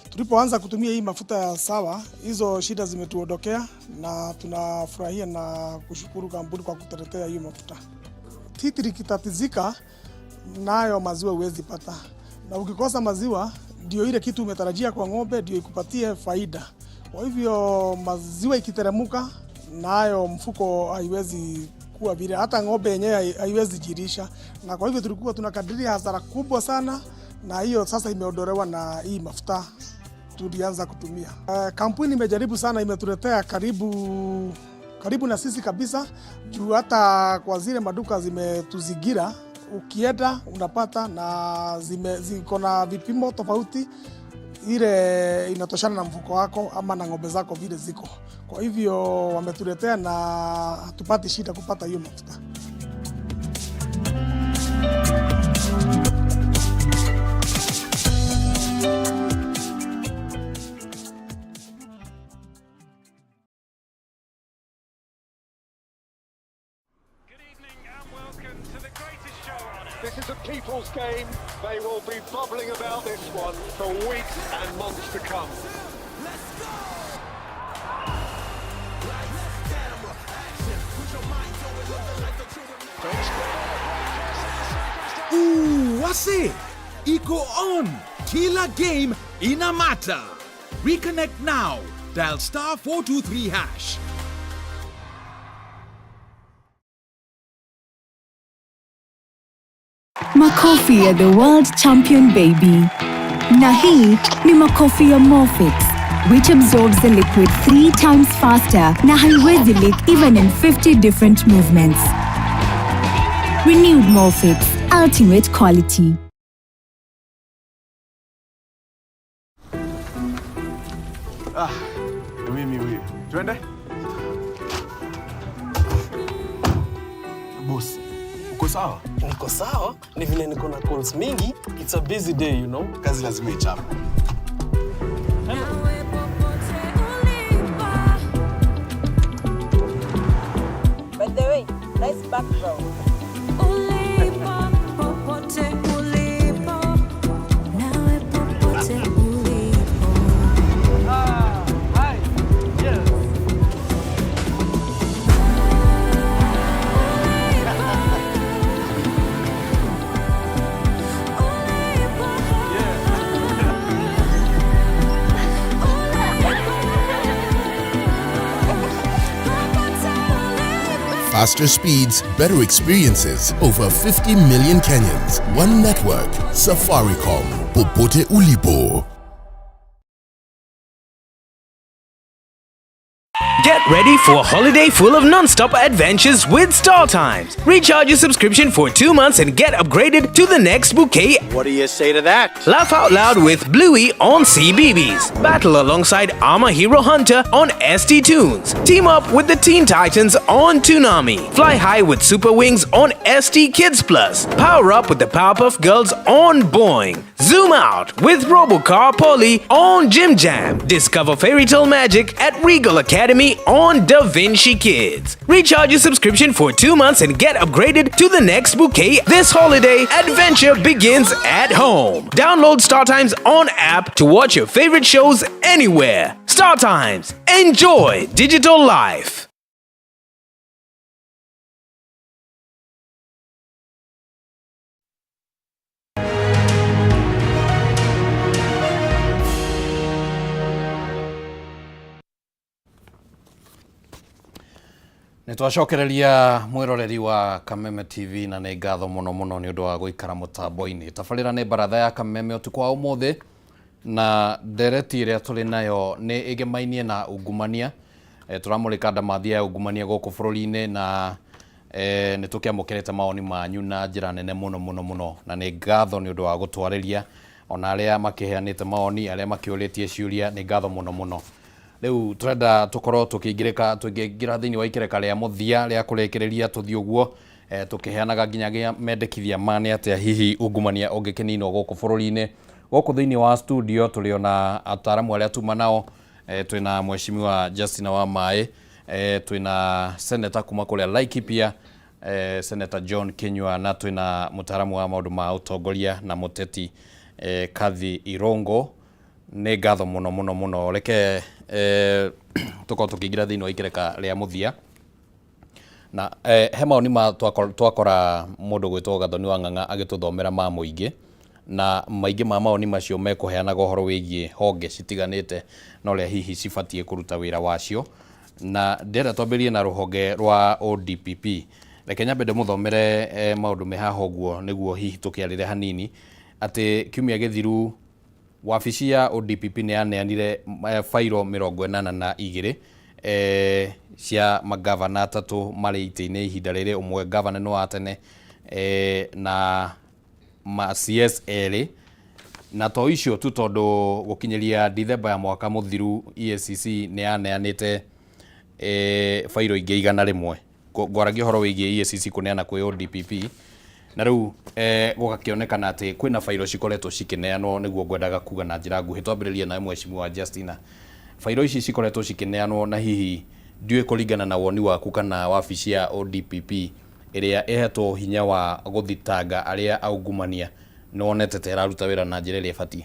Tulipoanza kutumia hii mafuta ya sawa, hizo shida zimetuondokea na tunafurahia na kushukuru kampuni kwa kutuletea hii mafuta. Titi likitatizika, nayo maziwa huwezi pata. Na ukikosa maziwa, ndio ile kitu umetarajia kwa ng'ombe ndio ikupatie faida. Kwa hivyo maziwa ikiteremka, nayo mfuko haiwezi kuwa vile, hata ng'ombe yenyewe haiwezi jirisha. Na kwa hivyo tulikuwa tunakadiria hasara kubwa sana, na hiyo sasa imeondolewa na hii mafuta tulianza kutumia. Kampuni imejaribu sana, imetuletea karibu na sisi kabisa, juu hata kwa zile maduka zimetuzingira, ukienda unapata na ziko na vipimo tofauti, ile inatoshana na mfuko wako ama na ng'ombe zako vile ziko. Kwa hivyo wametuletea na hatupati shida kupata hiyo mafuta. This is a people's game. They will be bubbling about this one for weeks and months to come. Wase, iko on. Kila game inamata. Reconnect now. Dial *423#. Makofi ya the world champion baby. Na hii ni makofi ya Morphix, which absorbs the liquid 3 times faster na haiwezi leak even in 50 different movements. Renewed Morphix, ultimate quality. Mimi huyu. Twende? Boss, uko sawa? Niko sawa, ni vile niko na calls mingi. It's a busy day, you know. Kazi lazima ichape. By the way, nice background. Faster speeds, better experiences. Over 50 million Kenyans. One network. Safaricom. Popote ulipo. Get ready for a holiday full of non-stop adventures with StarTimes. Recharge your subscription for 2 months and get upgraded to the next bouquet. What do you say to that? Laugh out loud with Bluey on CBeebies. Battle alongside Armor Hero Hunter on ST Tunes. Team up with the Teen Titans on Toonami. Fly high with Super Wings on ST Kids Plus. Power up with the Powerpuff Girls on Boing. Zoom out with Robocar Polly on Jim Jam. Discover fairy tale magic at Regal Academy on Da Vinci Kids. Recharge your subscription for 2 months and get upgraded to the next bouquet. This holiday, adventure begins at home. Download StarTimes on app to watch your favorite shows anywhere. StarTimes. Enjoy digital life. Nitwacokereria mwiroreri wa Kameme TV na nĩ ngatho mũno nĩ ũndũ wa gũikara mũtambo-inĩ. Tabarĩra nĩ baratha ya Kameme ũtukũ wa ũmũthĩ na ndereti ĩrĩa tũrĩ nayo nĩ ĩgemainie na ungumania. Tũramũrĩka ndamathi ya ungumania gũkũ bũrũri-inĩ na nĩ tũkĩamũkĩrĩte mawoni manyu na njĩra nene mũno na nĩ ngatho nĩ ũndũ wa gũtwarĩria ona arĩa makĩheanĩte mawoni, arĩa makĩũrĩtie ciũria, nĩ ngatho mũno. Rĩu turenda tukorwo tukĩingĩra thĩinĩ wa ikereka rĩa mũthia rĩa kũrekereria tũthiĩ ũguo tukĩheanaga nginyagia mendekithia mane atĩa hihi ungumania ũngĩkĩninwo gũkũ bũrũri-inĩ. Gũkũ thĩinĩ wa studio tũrĩ ona ataaramu arĩa tuma nao, twĩna mheshimiwa Justina wa Maĩ, twĩna senator kuma kũrĩa Laikipia, Senator John Kinyua, na twĩna mũtaaramu wa maũndũ ma ũtongoria na mũteti Kathi Irongo. Nĩ ngatho mũno reke tukorwo tukĩingĩra thĩinĩ wa ikereka rĩa mũthia na he maoni twakora mũndũ gwĩtwo Gathoni wa Ng'ang'a agĩtũthomera ma mũingĩ, na maingĩ ma maoni macio mekũheanaga ũhoro wĩgiĩ honge citiganĩte na ũrĩa hihi cibatiĩ kũruta wĩra wacio, na ndĩrenda twambĩrĩrie na rũhonge rwa ODPP. Reke nyambe ndĩmũthomere maũndũ me haha ũguo nĩguo hihi tũkĩarĩre hanini atĩ kiumia gĩthiru wabici ya ODPP nĩ yaneanire fairo 82 cia magavana 3 marĩ itĩ-inĩ ihinda rĩrĩ. Ũmwe gavana nĩ wa tene na ma CS erĩ, na to icio tu tondũ gũkinyĩria Dithemba ya mwaka mũthiru EACC nĩ yaneanĩte fairo ingĩ 100 ngwaragia ũhoro wĩgiĩ EACC kũneana kwĩ ODPP, na rĩu gũgakĩonekana atĩ kwĩna fairo cikoretwo cikĩneanwo, nĩguo ngwendaga kuga na njĩra nguhĩ. Twambĩrĩrie nawe Mheshimiwa Justina, fairo ici cikoretwo cikĩneanwo, na hihi ndiũĩ kũringana na woni waku kana wabici ya ODPP ĩrĩa ĩhetwo hinya wa gũthitanga arĩa aungumania nĩ wonete ta ĩraruta wĩra na njĩra ĩrĩa ĩbatiĩ?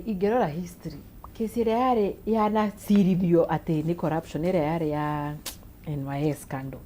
Ingĩrora history, kesi ĩrĩa yarĩ yanacirithio atĩ nĩ corruption ĩrĩa yarĩ ya NYS scandal,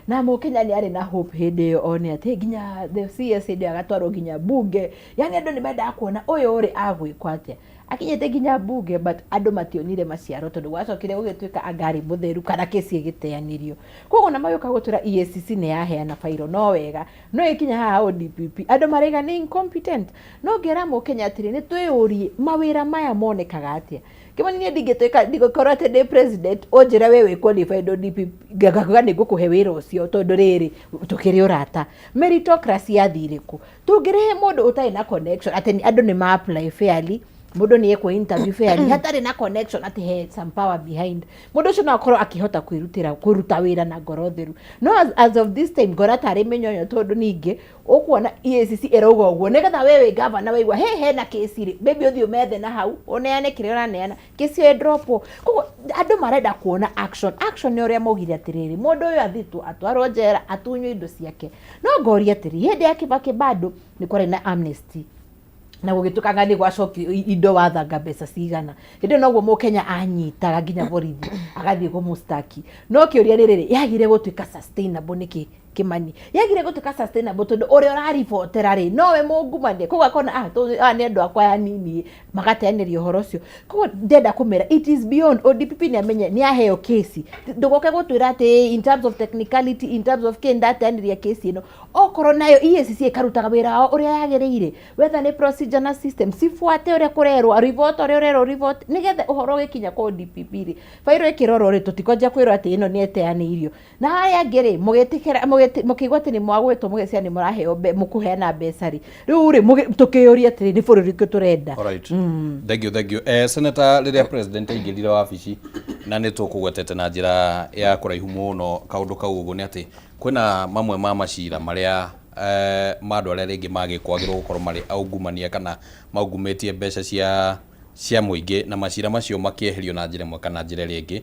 na Mũkenya nĩ arĩ na hope hĩndĩ ĩyo one atĩ nginya the CS hĩndĩ agatwarwo nginya bunge, yani andũ nĩ mendaga kuona ũyũ ũrĩ agwĩkwo atĩa, akinyĩte nginya bunge, but andũ mationire maciaro tondũ gwacokire gũgĩtuĩka angari mũtheru kana kesi ĩgĩteanĩrio. Koguo na magĩũka gũtura EACC nĩ yaheana fairo, no wega no ĩkinya haha ODPP andũ maraiga nĩ incompetent. No ngĩra Mũkenya atĩrĩ nĩ twĩyũrie mawĩra maya monekaga atĩa. Kĩmani niĩ ndingĩkorwo atĩ ndĩ president ũnjĩre we wĩ qualified ODPP ngagaga nĩ ngũkũhe wĩra ũcio tondũ rĩrĩ tũkĩrĩ ũrata. Meritocracy yathire kũ? Tũngĩrehe mũndũ ũtarĩ na connection atĩ andũ nĩ ma apply fairly, mũndũ nĩ ekwo interview fairly hatarĩ na connection atĩ he some power behind, mũndũ ũcio no akorwo akĩhota kũruta wĩra na ngoro theru. No as of this time ngora tarĩ menyonyo tondũ ningĩ ũkuona EACC ĩrauga ũguo nĩgetha we wĩ gavana waigua hena kesi rĩ baby ũthiĩ ũmethe na hau ũneane kĩrĩa ũraneana, kesi ĩyo ndropo. Koguo andũ marenda kuona action nĩ ũrĩa maugire atĩrĩrĩ mũndũ ũyũ athitwo atwarwo njera atunywo indo ciake. No ngoria atĩrĩ hĩndĩ ya Kibaki bado nĩ kwarĩ na amnesty na gũgĩtukanga nĩ gwacokio indo wathanga mbeca cigana. Hĩndĩ noguo Mũkenya anyitaga nginya borithi agathiĩ kũmũstaki. No kĩũria rĩrĩ yagire gũtuĩka sustainable nĩkĩ Kimani? Yagire gũtuĩka sustainable tondũ ũrĩa ũraribotera rĩ nowe mũngumania, koguo akona nĩ andũ akwa ya nini magateanĩria ũhoro ũcio. Koguo ndenda kũmera it is beyond ODPP nĩ amenye nĩ aheo kesi, ndũgoke gũtwĩra atĩ in terms of technicality, in terms of ndateanĩria kesi ĩno. Okorwo nayo EACC ĩkarutaga wĩra wao ũrĩa yagĩrĩire, whether nĩ procedure na system cibuate ũrĩa kũrerwo, report ũrĩa ũrerwo report, nĩgetha ũhoro gĩkinya kwa ODPP rĩ fairo ĩkĩrorwo rĩ tũtikonja kwĩrwo atĩ ĩno nĩ ĩteanĩirio. Na harĩa angĩ rĩ mũgĩtĩkĩra mũkĩigua atĩ nĩ mwagwĩtwo mũgĩcia nĩ mũraheo mũkũheana mbeca rĩ rĩu rĩ tũkĩyũria atĩ nĩ bũrũri ũrĩkũ tũrenda. Alright, thank you. Senator, rĩrĩa president aingĩrire wabici na nĩ tũkũgwetete na njĩra ya kũraihu mũno kaũndũ kau ũguo nĩ atĩ kwĩna mamwe ma macira marĩa mandũ arĩa rĩngĩ magĩkwagĩrwo gũkorwo marĩ aungumania kana maungumĩtie mbeca cia mũingĩ, na macira macio makĩeherio na njĩra ĩmwe kana njĩra ĩrĩa ĩngĩ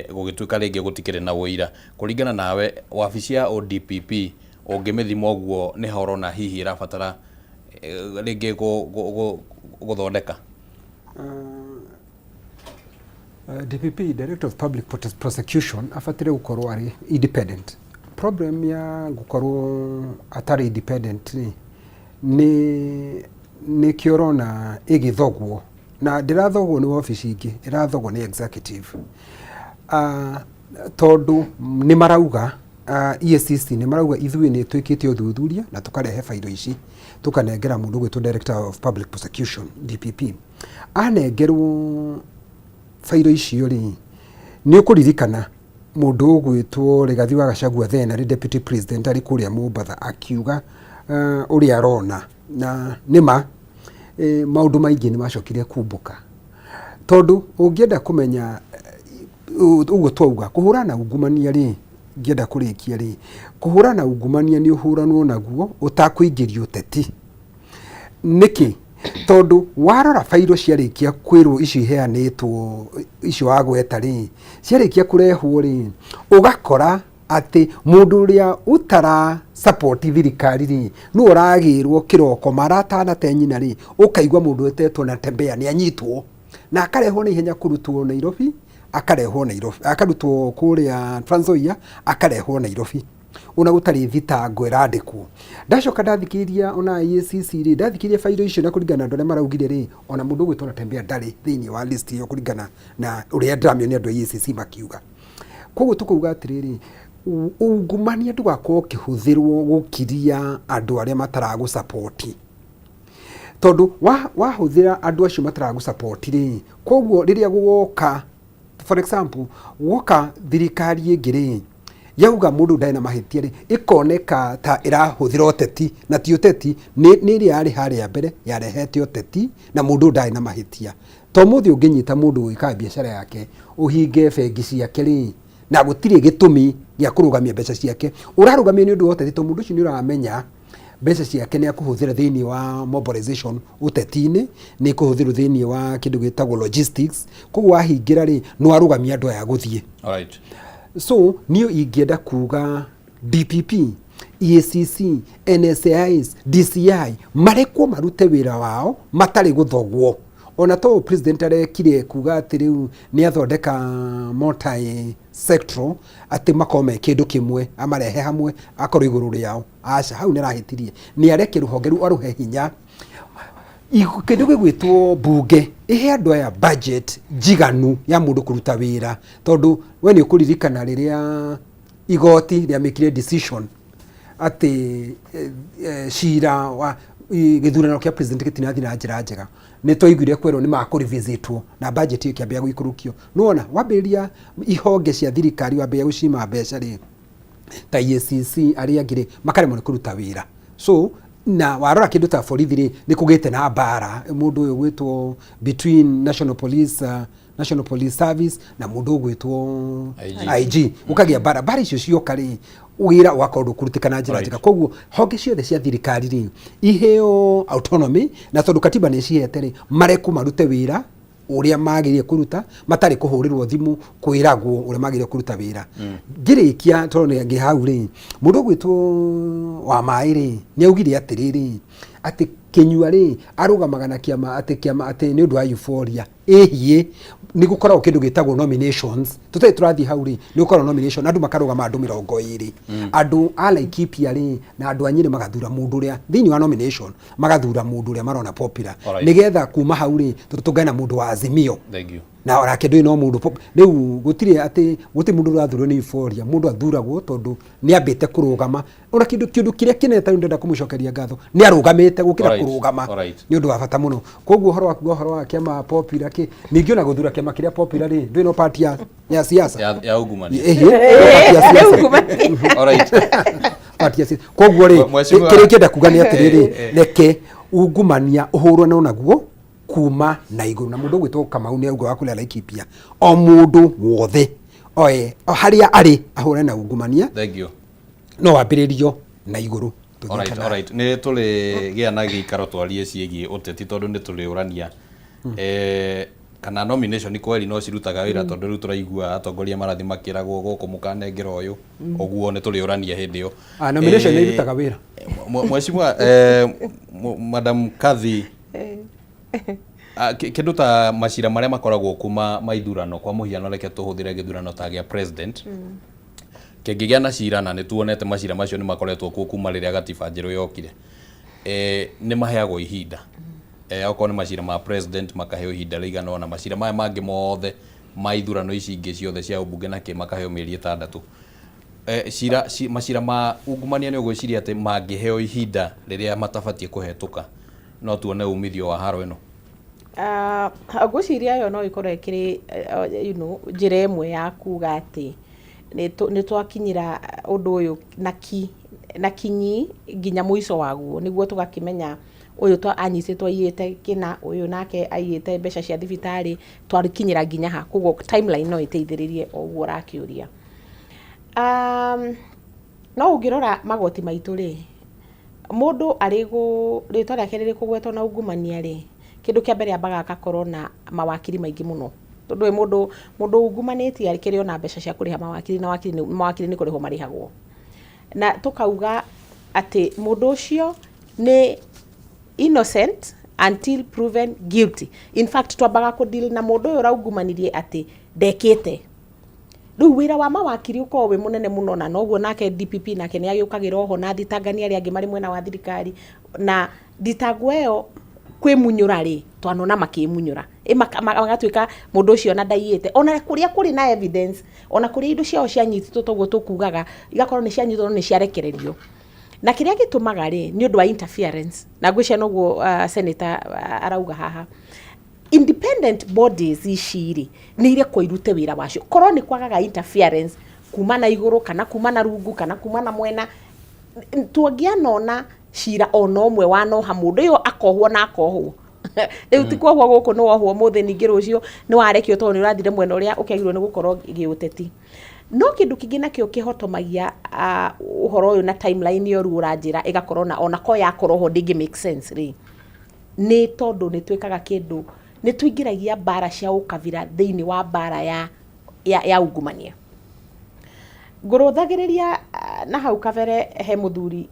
gũgĩtuĩka rĩngĩ gũtikĩrĩ na ũira. Kũringana nawe wabici ya ODPP ũngĩmĩthima ũguo nĩ horona hihi ĩrabatara rĩngĩ gũthondeka? DPP, Director of Public Prosecution, afatire gũkorwo arĩ independent. Problem ya gũkorwo atarĩ independent nĩ kĩorona ĩgĩthogwo, na ndĩrathogwo nĩ wabici ingĩ, ĩrathogwo nĩ executive. Tondũ nĩ marauga EACC nĩ marauga ithuĩ nĩ twĩkĩte ũthuthuria na tũkarehe fairo ici tũkanengera mũndũ gwĩtwo Director of Public Prosecution DPP. Anengerwo fairo icio rĩ nĩ ũkũririkana mũndũ ũgwĩtwo Rigathi wa Gachagua then arĩ Deputy President arĩ kũrĩa Mombatha akiuga ũrĩa arona na nĩma maũndũ maingĩ nĩ macokire kumbũka. Tondũ ũngĩenda kũmenya ũguo twauga kũhũrana ungumania rĩ ngĩenda kũrĩkia rĩ kũhũrana ungumania nĩ ũhũranwo naguo ũtakũingĩrio ũteti. Nĩkĩ? Tondũ warora fairo ciarĩkia kwĩrwo icio iheanĩtwo icio wagweta rĩ ciarĩkia kũrehwo rĩ ũgakora atĩ mũndũ ũrĩa ũtara support thirikari rĩ nĩ ũragĩrwo kĩroko maratana nyina rĩ ũkaigua mũndũ wetetwo na Tembea nĩ anyitwo na akarehwo na ihenya kũrutwo Nairobi, akarutwo kũrĩa Trans Nzoia, akarehwo Nairobi. Ona gũtarĩ thitango ĩrandĩkwo. Ndacoka ndathikĩrĩria ona EACC rĩ ndathikĩrĩria fairo icio na kũringana na andũ arĩa maraugire rĩ ona mũndũ ũgwĩtwo na Tembea ndarĩ thĩinĩ wa list ĩyo kũringana na ũrĩa ndĩramenya andũ a EACC makiuga. Koguo tũkauga atĩrĩrĩ ungumania ndũgakorwo ũkĩhũthĩrwo gũkiria andũ arĩa mataragũ support. tondu wahuthira andu acio mataragu support ri koguo riria gugoka for example woka thirikari ingiri yauga mundu ndai na mahitia ri ikoneka ta irahuthira uteti na ti uteti ni iri ari haria mbere yarehete uteti na mundu ndai na mahitia to muthi unginyita mundu wika biashara yake uhinge bengi ciake ri na gutiri gitumi gya kurugamia mbeca ciake urarugamia ni undu uteti to mundu ucio ni uramenya mbeca ciake ni akuhuthira thiini wa mobilization uteti-ini ni kuhuthira thiini wa kindu gitagwo logistics koguo wahingira ri no arugamia andu aya guthie. Alright. So niyo ingienda kuga DPP, EACC, NSAIs, DCI marekwo marute wira wao matari guthogwo. Ona to president arekire kuga ati riu ni athondeka multi sector ati makome kindu kimwe amarehe hamwe akoro iguru riao. Aca hau ni rahitirie ni areke ruhongeru aruhe hinya kindu gigwitwo bunge ihe andu aya budget jiganu ya mundu kuruta wira tondu we ni ukuririkana riria igoti ria mikire decision ati shira wa githurano kia president kitinathi na njira njega ni toiguire kwero ni makuri visitwo na budget iyo kiambia guikurukio nuona wambiria ihonge cia thirikari wambia gucima mbeca ri ta EACC ari angire makaremo ni kuruta wira so na warora kindu ta borithi ri ni kugite na bara mundu uyu gwitwo between national police service na mundu ugwitwo IG ukagia bara icio cioka ri wira wakorwo kurutikana njira njega koguo honge ciothe cia thirikari ri iheo autonomy na tondu katiba ni ciete ri mareku marute wira uria magirie kuruta matari kuhurirwo thimu kwiragwo uria magirie kuruta wira ngirikia tondu ngi hau ri mundu gwitwo wa mai ri ni augire atiriri ati kinyua ri arugamaga na kiama ati ni undu wa euphoria ehie ni gukorwo kindu gitagwo nominations tutai turathi hau ri ni gukorwo nomination andu makarugama andu 20 andu ala ikipia ri na andu anyire magathura mundu ria thini wa nomination magathura mundu ria marona popular nigetha kuma hau ri tutugana mundu wa azimio. Thank you. Na ora kindu no mundu riu gutire ati guti mundu rathurwo ni euphoria mundu athuragwo tondu ni ambite kurugama ora kindu kiria kineta ndenda kumucokeria ngatho ni arugamite gukira kurugama ni undu wa bata muno koguo horo wa kiama popular ki ningi ona guthura kiama kiria popular ri ndino party ya siasa ya ugumania party ya siasa. Alright. Party ya siasa koguo ri kire kenda kuga ni atiriri reke ugumania uhurwo na naguo kuma na iguru na mundu gwitwo Kamau ni auga wakule Laikipia o mundu wothe oe haria ari ahure na ungumania. Thank you. No wambiririo na iguru. Alright. Ni tuli gia na gikaro twarie ciegi uteti tondu ni tuli urania kana nomination kweli no cirutaga wira tondu riu turaigua atongoria marathi makiragwo guku mukanengera uyu oguo ni tuli urania hindi yo nomination ni irutaga wira mweshimwa Madam Kathy kindu ta macira maria makoragwo kuma maithurano kwa muhiano reke tuhuthire githurano ta gia president kingigia na cira na nituonete macira macio ni makoretwo kuma riria gatiba njeru yokire ni maheagwo ihinda okorwo ni macira ma president makaheo ihinda rigana na macira maya mangi mothe maithurano ici ingi ciothe cia ubunge na makaheo mieri 6 macira ma ungumania ni ugwiciria ati mangiheo ihinda riria matabatie kuhetuka no tuone umithio wa haro ino. Ngwiciria yo no ikorwo ikiri njira imwe ya kuga ati ni twakinyira undu uyu na kinyi nginya muico waguo niguo tugakimenya uyu twa anyititwo iyite kina uyu nake ayite mbeca cia thibitari twarikinyira nginya ha kuguo timeline no iteithiririe oguo rakiuria. No ungirora magoti maitu ri mundu arigu ritwa riake riri kugwetwo na ungumania ri kindu kia mbere ambaga akakorwo na mawakiri maingi muno tondu mundu ungumanĩtie arikĩrĩ ona mbeca cia kũrĩha mawakiri na mawakiri nĩ kũrĩhwo marĩhagwo na tukauga ati mundu ucio ni innocent until proven guilty. In fact twambaga ku deal na mundu uyu raungumanirie ati ndekĩte riu wira wa mawakiri uko we munene muno na noguo nake DPP nake ni agiukagira ho na thitangania ari angi mari mwena wa thirikari na thitangwo ĩyo kwi munyura ri twanona makimunyura magatuika mundu ucio na ndaiyite ona kuria kuri na evidence ona kuria indo ciao cianyititwo toguo tukugaga igakorwo ni cianyitwo ni ciarekererio na kiria gitumaga ri ni undu wa interference na ngwicia noguo senator arauga haha independent bodies iciri ni ire koirute wira wacio korwo ni kwagaga interference kuma na iguru kana kuma na rungu kana kuma na mwena tuangianona cira ona umwe wanoha mundu yo akohwo na akohwo riu tikwohwo guku no wohwo muthi ningi rucio ni warekio to ni urathire mwena uria ukegirwo ni gukorwo giuteti no kindu kingi nakio kihotomagia uhoro uyu na timeline yo uranjira igakorwo na ona ko yakoroho ndingi make sense ri ni tondu ni twikaga kindu ni tuingiragia bara cia ukavira thiini wa bara ya ungumania nguruthagiriria na hau kabere he muthuri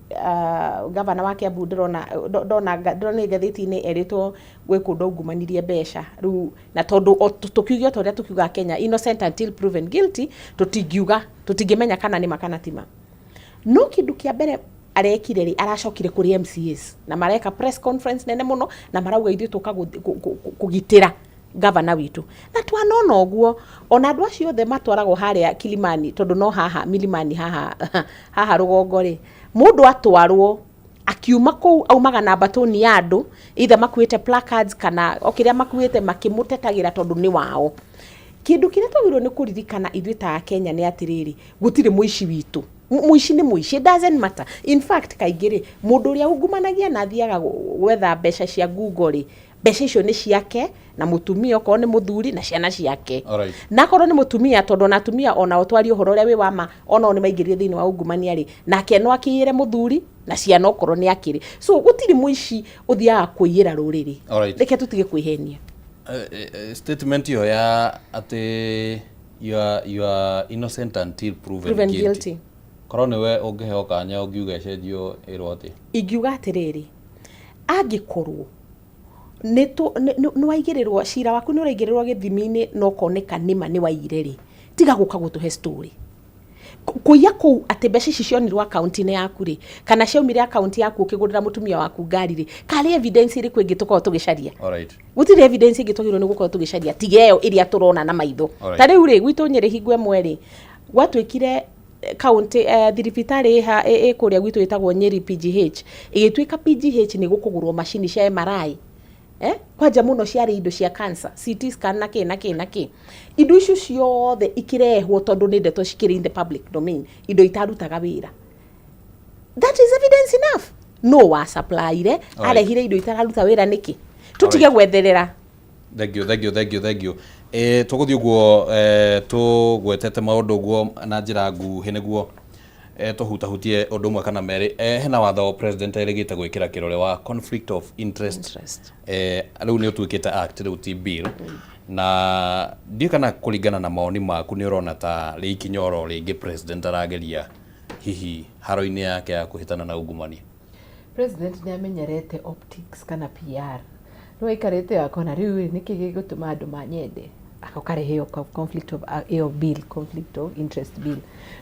gavana wa Kiambu ndona ngathiti-ini eritwo gwe kundu ungumanirie mbeca riu na tondu tukiugio toria tukiuga Kenya innocent until proven guilty tutingimenya kana ni makana tima no kindu kia mbere arekire ri aracokire kuri MCAs na mareka press conference nene muno na marauga ithu tuka kugitira gavana witu na twanona oguo ona andu acio othe matwaragwo haria Kilimani tondu no haha Milimani haha rugongo ri mundu atwarwo akiuma kou aumaga na batoni ya andu either makuite placards kana okiria makuite makimutetagira tondu ni wao kindu kiria twagirwo ni kuririkana ithu ta Kenya ni atiriri gutire muici witu muici ni muici doesn't matter in fact kaingire mundu uria ungumanagia na thiaga gwetha mbeca cia Google ri mbeca icio ni ciake na mutumia okorwo ni muthuri na ciana ciake na korwo ni mutumia tondu na atumia ona otwari uhoro uria wi wama ona ni maingirire thiini wa ungumania ri nake no akiyire muthuri na ciana okorwo ni akiri so gutiri muici uthiaga kuiyira ruriri reke tutige kwihenia statement yo ya ati you are innocent until proven guilty korwo niwe ungiheo kanya ungiuga cendio iroti ingiuga atiriri angikorwo ni waigirirwo cira waku ni uraigirirwo githimi-ini no koneka nima ni waire ri tiga guka gutuhe story kuya ku ati mbeca ici cionirwo account-ini yaku ri kana ciaumire account yaku ukigurira mutumia waku ngari ri kali evidence iri kwingi tukorwo tugicaria gutire evidence ingi tugirwo ni gukorwo tugicaria tigeyo iria turona na maitho ta riu ri gwitu Nyeri hingo imwe ri gwatwikire county thiribitari kuria gwitu itagwo Nyeri PGH igitwika PGH ni gukugurwo machine cia MRI kwanja muno ciari indo cia cancer CT scan na ki indo icio ciothe ikirehwo tondu ni ndeto cikiri in the public domain indo itarutaga wira that is evidence enough no wa supply re arehire indo itararuta wira niki tutige gwetherera thank you tuguthi uguo tugwetete maundu uguo na njira nguhi niguo tuhutahutie undu umwe kana meri hena watho president erigite gwikira kirore wa conflict of interest riu ni utuikite act riu ti bill na ndio kana kuringana na maoni maku ni urona ta rikinyoro ringi president arageria hihi haro-ini yake ya kuhitana na ungumania president ni amenyerete optics kana PR no ikarete akona riu niki gigutuma andu manyende akakareheo conflict of bill conflict of interest bill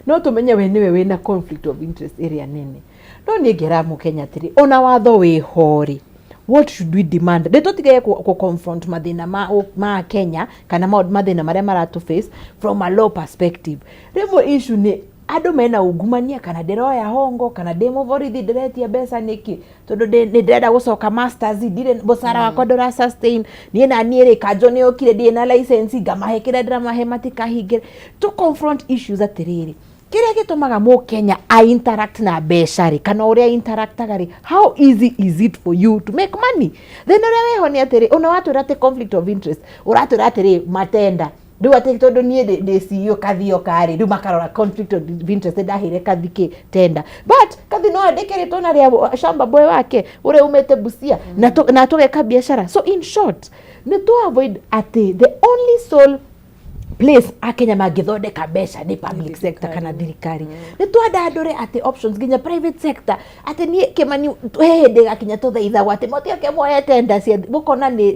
no tumenye we niwe wina conflict of interest area nene no ni ngera mu Kenya tiri ona watho we hori what should we demand de totige ku confront madina ma Kenya kana madina maria maratu face from a law perspective remo issue ni ado mena ungumania kana deroya hongo kana demo vorithi diretia besa niki tondu ni ndenda gucoka masters dire bosara wakwa ndora sustain ni na niere kajoni okire die na license ngamahe kire drama hematika higire to confront issues atiriri kiria gitumaga mu Kenya interact na beshari kana uria interactaga ri how easy is it for you to make money then uria weho ni atiri una watu rate conflict of interest uratu ratiri matenda riu ati tondu nie de CEO kathio kari riu makarora conflict of interest ndahire kathike tenda but kathi no andikiritwo na ria shamba boy wake ure umete Busia na tugeka biashara so in short ni to avoid ati the only sole place akenya magithondeka mbeca ni public sector kana thirikari ni twenda andure ati options ginya private sector ati ni Kimani hende gakinya tuthaitha gwati motio ke moya tenda cia gukona ni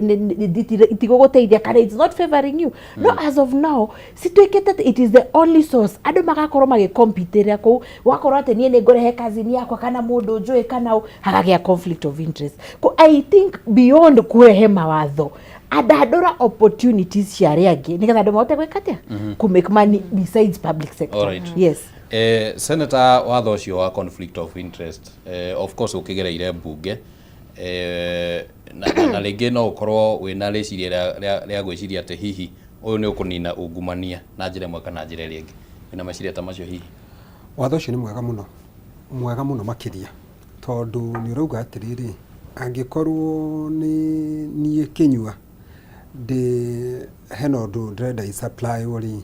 itiguguteithia kana it's not favoring you no as of now situikete it is the only source andu magakorwo magikompitira ku wakorwo ati nie ni ngorehe kazini yakwa kana mundu njui kana hagagia conflict of interest ko I think beyond kurehe mawatho adadora opportunities cia riangi nigetha andu mahote gwikatia ku make money besides public sector right. Yes Senator watho ucio wa conflict of interest of course ukigereire mbunge na rĩngĩ no ũkorwo wĩna rĩciria rĩa gwĩciria atĩ hihi ũyũ nĩ ũkũnina ungumania na njĩra ĩmwe kana njĩra ĩrĩa ĩngĩ wĩna meciria ta macio hihi watho ũcio nĩ mwega mũno makĩria tondũ nĩ ũrauga atĩrĩrĩ angĩkorwo nĩ niĩ Kĩnyua hena ũndũ ndĩrenda i-supply rĩ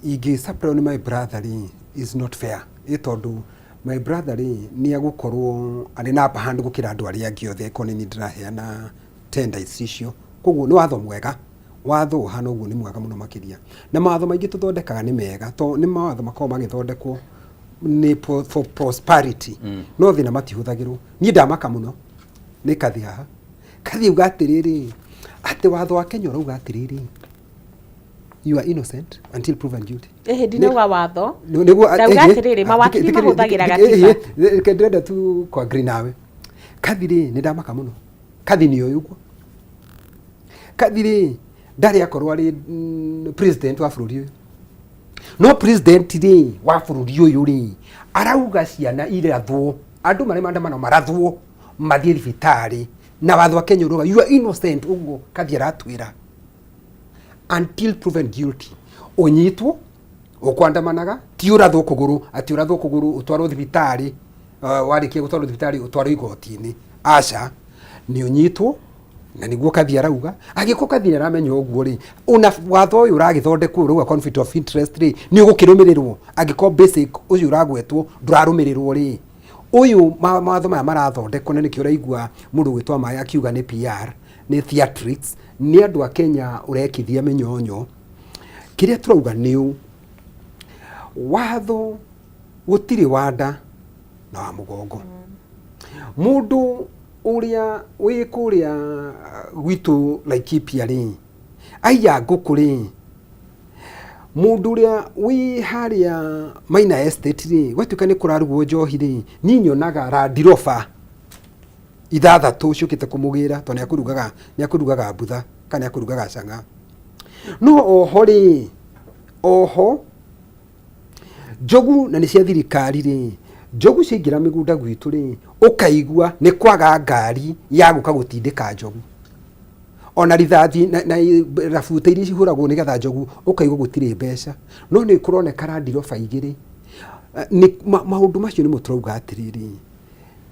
ingĩ-supply nĩ my brother rĩ is not fair tondũ my brother rĩ nĩ agũkorwo arĩ na upper hand gũkĩra andũ arĩa angĩ othe ko nĩ ndĩraheana tender icio koguo nĩ watho mwega watho ũhana ũguo nĩ mwega mũno makĩria na mawatho maingĩ tũthondekaga nĩ mega tondũ nĩ mawatho makoragwo magĩthondekwo nĩ for prosperity no thĩna matihũthagĩrwo niĩ ndamaka mũno nĩ kathi haha kathi uga atĩrĩrĩ atĩ watho wa Kenya ũrauga atĩrĩrĩ you are innocent until proven guilty. Ndinauga watho. Ndauga atĩrĩrĩ mawakili mahũthagĩra gatiba. Ndĩrenda tu kwa agree nawe. Kathi rĩ nĩ ndamaka mũno. Kathi nĩ ũyũ ũguo. Kathi rĩ ndarĩ akorwo arĩ president wa bũrũri ũyũ. No president rĩ wa bũrũri ũyũ rĩ arauga ciana irathwo andũ marĩ maandamano marathwo mathiĩ thibitarĩ na watho wa Kenya ũrauga you are innocent ũguo Kathi aratwĩra until proven guilty unyitwo ukwandamanaga ti urathwo kuguru ati urathwo kuguru utwarwo thibitari warikie gutwarwo thibitari utwarwo igoti-ini aca ni unyitwo na niguo Kathi arauga agiko Kathi aramenya uguo ri una watho uyu uragithondekwo uruga conflict of interest ri ni ugukirumirirwo agiko basic uyu uragwetwo ndurarumirirwo ri uyu mawatho maya marathondekwo na nikio uraigua mundu gwitwa maya akiuga ni PR ni theatrics ni andu a Kenya urekithia menyonyo kiria turauga niu watho gutiri wanda na wa mugongo mundu uria wi kuria gwitu Laikipia ri aya ngukuri mundu uria wi haria Maina Estate ri gwatuka ni kurarugwo njohi ri ni nyonaga randirofa ithathatu ciukite kumugira to ni akurugaga mbutha kana akurugaga canga no oho ri oho jogu na ni cia thirikari ri jogu cingira migunda gwitu ri ukaigua ni kwaga ngari ya guka gutindika jogu ona rithathi na rafuta iria cihuragwo ni getha jogu ukaigua gutire mbeca no ni kuroneka randirofa igiri ni maundu macio ni muturauga atiriri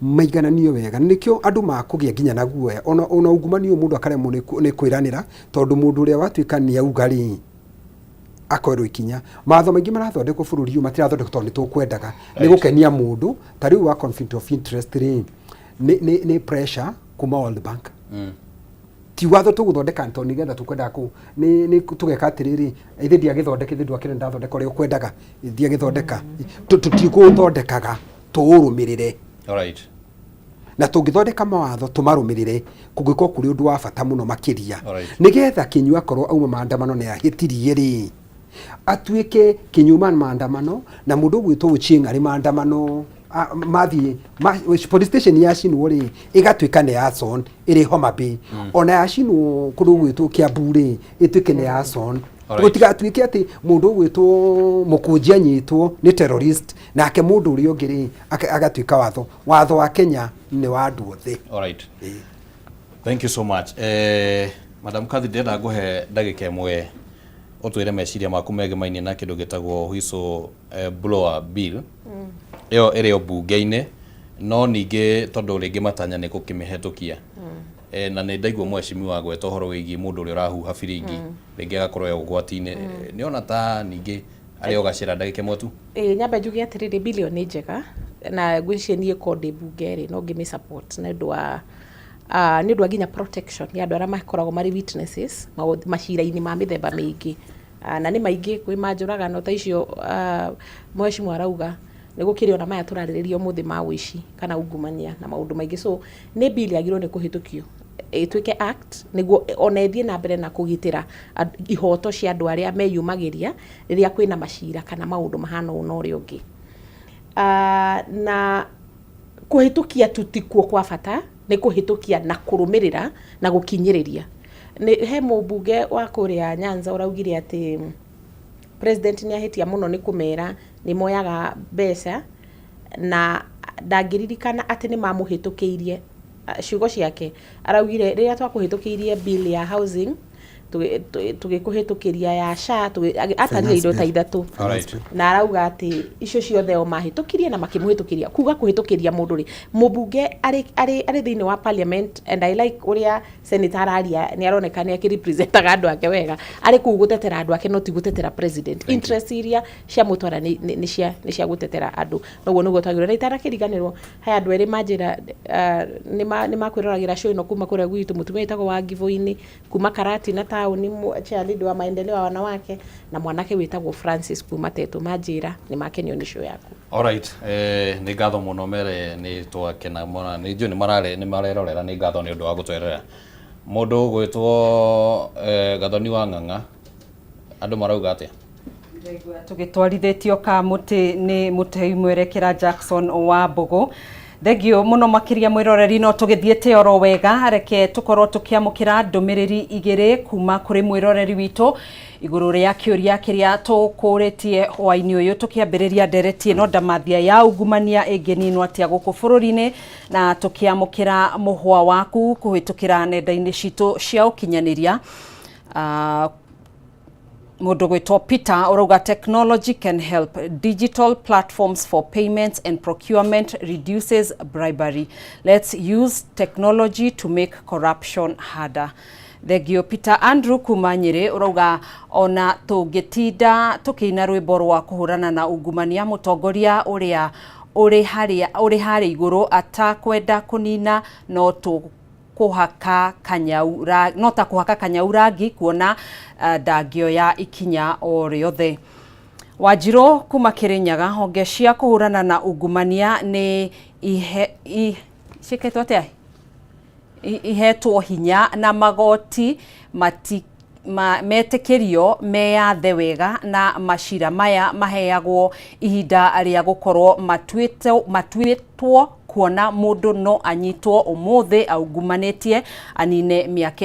maigananio wega nikio andu makugia nginya na guoya ona ungumanio mundu akaremwo ni kwiranira tondu mundu uria watuika ni auga ri akorwo ikinya matho maingi marathondekwo bururi uyu matirathondekwo tondu tukwendaga ni gukenia mundu tariu wa conflict of interest ri ni pressure kuma World Bank ti watho tuguthondeka tondu nigetha tukwenda ku ni tugeka atiriri ithe ndiagithondeka ithe ndwakire ndathondeka uria ukwendaga ndiagithondeka tutiguthondekaga tuurumirire alright na tungithondeka mawatho tumarumirire kungiko kuri undu wa bata muno makiria nigetha Kinyua korwo auma maandamano ne ahitirie ri atuike Kinyuma maandamano na mundu gwitwo Uching ari maandamano mathi police station ya Shinwo ri igatuika ne Ason iri Homa Bay ona ya Shinwo kuru gwitwo Kiambu ri ituike ne Ason gutigatuike ati mundu gwitwo Mukunji anyitwo ni terrorist nake mundu uri ongiri agatuika watho wa Kenya ni wa andu othe. Alright. Thank you so much. Madam Kathi ndenda nguhe ndagika imwe utwire meciria maku megemainie na kindu gitagwo whistle blower bill iyo iri bunge-ini no ningi tondu ringi matanya ni gukimihetukia na ni ndaigua mweshimiwa gweta horo wigi mundu uri urahuha biringi ringi agakorwo e ugwati-ini ni ona ta ningi ari ogacira ndagika imwe tu nyamba njuge atiriri bilioni njega na gwicienie konde bunge-ri no ngimi support na ndu wa ni ndu nginya protection ya andu aria makoragwo mari witnesses macira-ini ma mithemba mingi na ni maingi kwi manjuragano ta icio mweshimiwa arauga ni gukiri ona maya turariririo muthi ma wici kana ungumania na maundu maingi so ni bill yagirwo ni kuhitukio ituike act niguo ona ethie na mbere na kugitira ihoto cia andu aria meyumagiria riria kwina macira kana maundu mahana una uri ungi na kuhitukia tutikuo kwa bata ni kuhitukia na kurumirira na gukinyiriria ni he mubunge wa kuria Nyanza uraugire ati president ni ahitia muno ni kumera nĩ moyaga mbeca na ndangĩririkana atĩ nĩ mamũhĩtũkĩirie ciugo ciake araugire rĩrĩa twakũhĩtũkĩirie bill ya housing tugĩkũhĩtũkĩria ya SHA atarire indo ta ithatũ na arauga atĩ icio ciothe o mahĩtũkirie na makĩmũhĩtũkĩria kuga kũhĩtũkĩria mũndũ rĩ mũmbunge arĩ thĩinĩ wa parliament and I like ũrĩa senator araria nĩ aroneka nĩ akĩrepresentaga andũ ake wega arĩ kũu gũtetera andũ ake no ti gũtetera president interest iria cia mũtwara nĩ cia gũtetera andũ noguo nĩguo twagĩrĩirwo na itarakĩriganĩrwo haya andũ erĩ manjĩra nĩ makwĩroragĩra show ĩno kuma kũrĩa gwitũ mũtumia wĩtagwo wa Ngivũ-inĩ kuma Karati na taũni chairleader wa maendeleo wa wanawake na mwanake wĩtagwo Francis kuma Tetu manjĩra nĩ makenio nĩ show yaku. Alright, nĩ ngatho mũno mere nĩ twakena mũno nĩ njũ nĩ marerorera nĩ ngatho nĩ ũndũ wa gũtwerera mũndũ gwĩtwo Gathoni wa Ng'ang'a andũ marauga atĩa tũgĩtwarithĩtio Kamũtĩ nĩ mũtei mwerekera Jackson wa Mbogo thegio muno makiria mwiroreri no tugithiete oro wega reke tukorwo tukiamukira ndumiriri igiri kuma kuri mwiroreri witu iguru ria kiuria kiria tukuritie hwaini uyu tukiambiriria ndereti no ndamathia ya ungumania ingeninwo atia guku bururi-ini na tukiamukira muhwa waku kuhitukira nenda-ini citu cia ukinyaniria mundu gwitwo Peter urauga technology can help digital platforms for payments and procurement reduces bribery. Let's use technology to make corruption harder. Thegio Peter Andrew Kumanyire urauga ona tugitinda tukiina rwimbo rwa kuhurana na ungumania mutongoria uria uri hari iguru atakwenda kunina no kuhaka kanyau rangi kuona ndangio ya ikinya o riothe. Wanjiru kuma Kirinyaga honge cia kuhurana na ungumania ni ihetwo hinya na magoti metekerio meyathe wega na mashira maya maheagwo ihinda ria gukorwo matuitwo kuona mundu no anyitwo umuthi aungumanetie anine miaka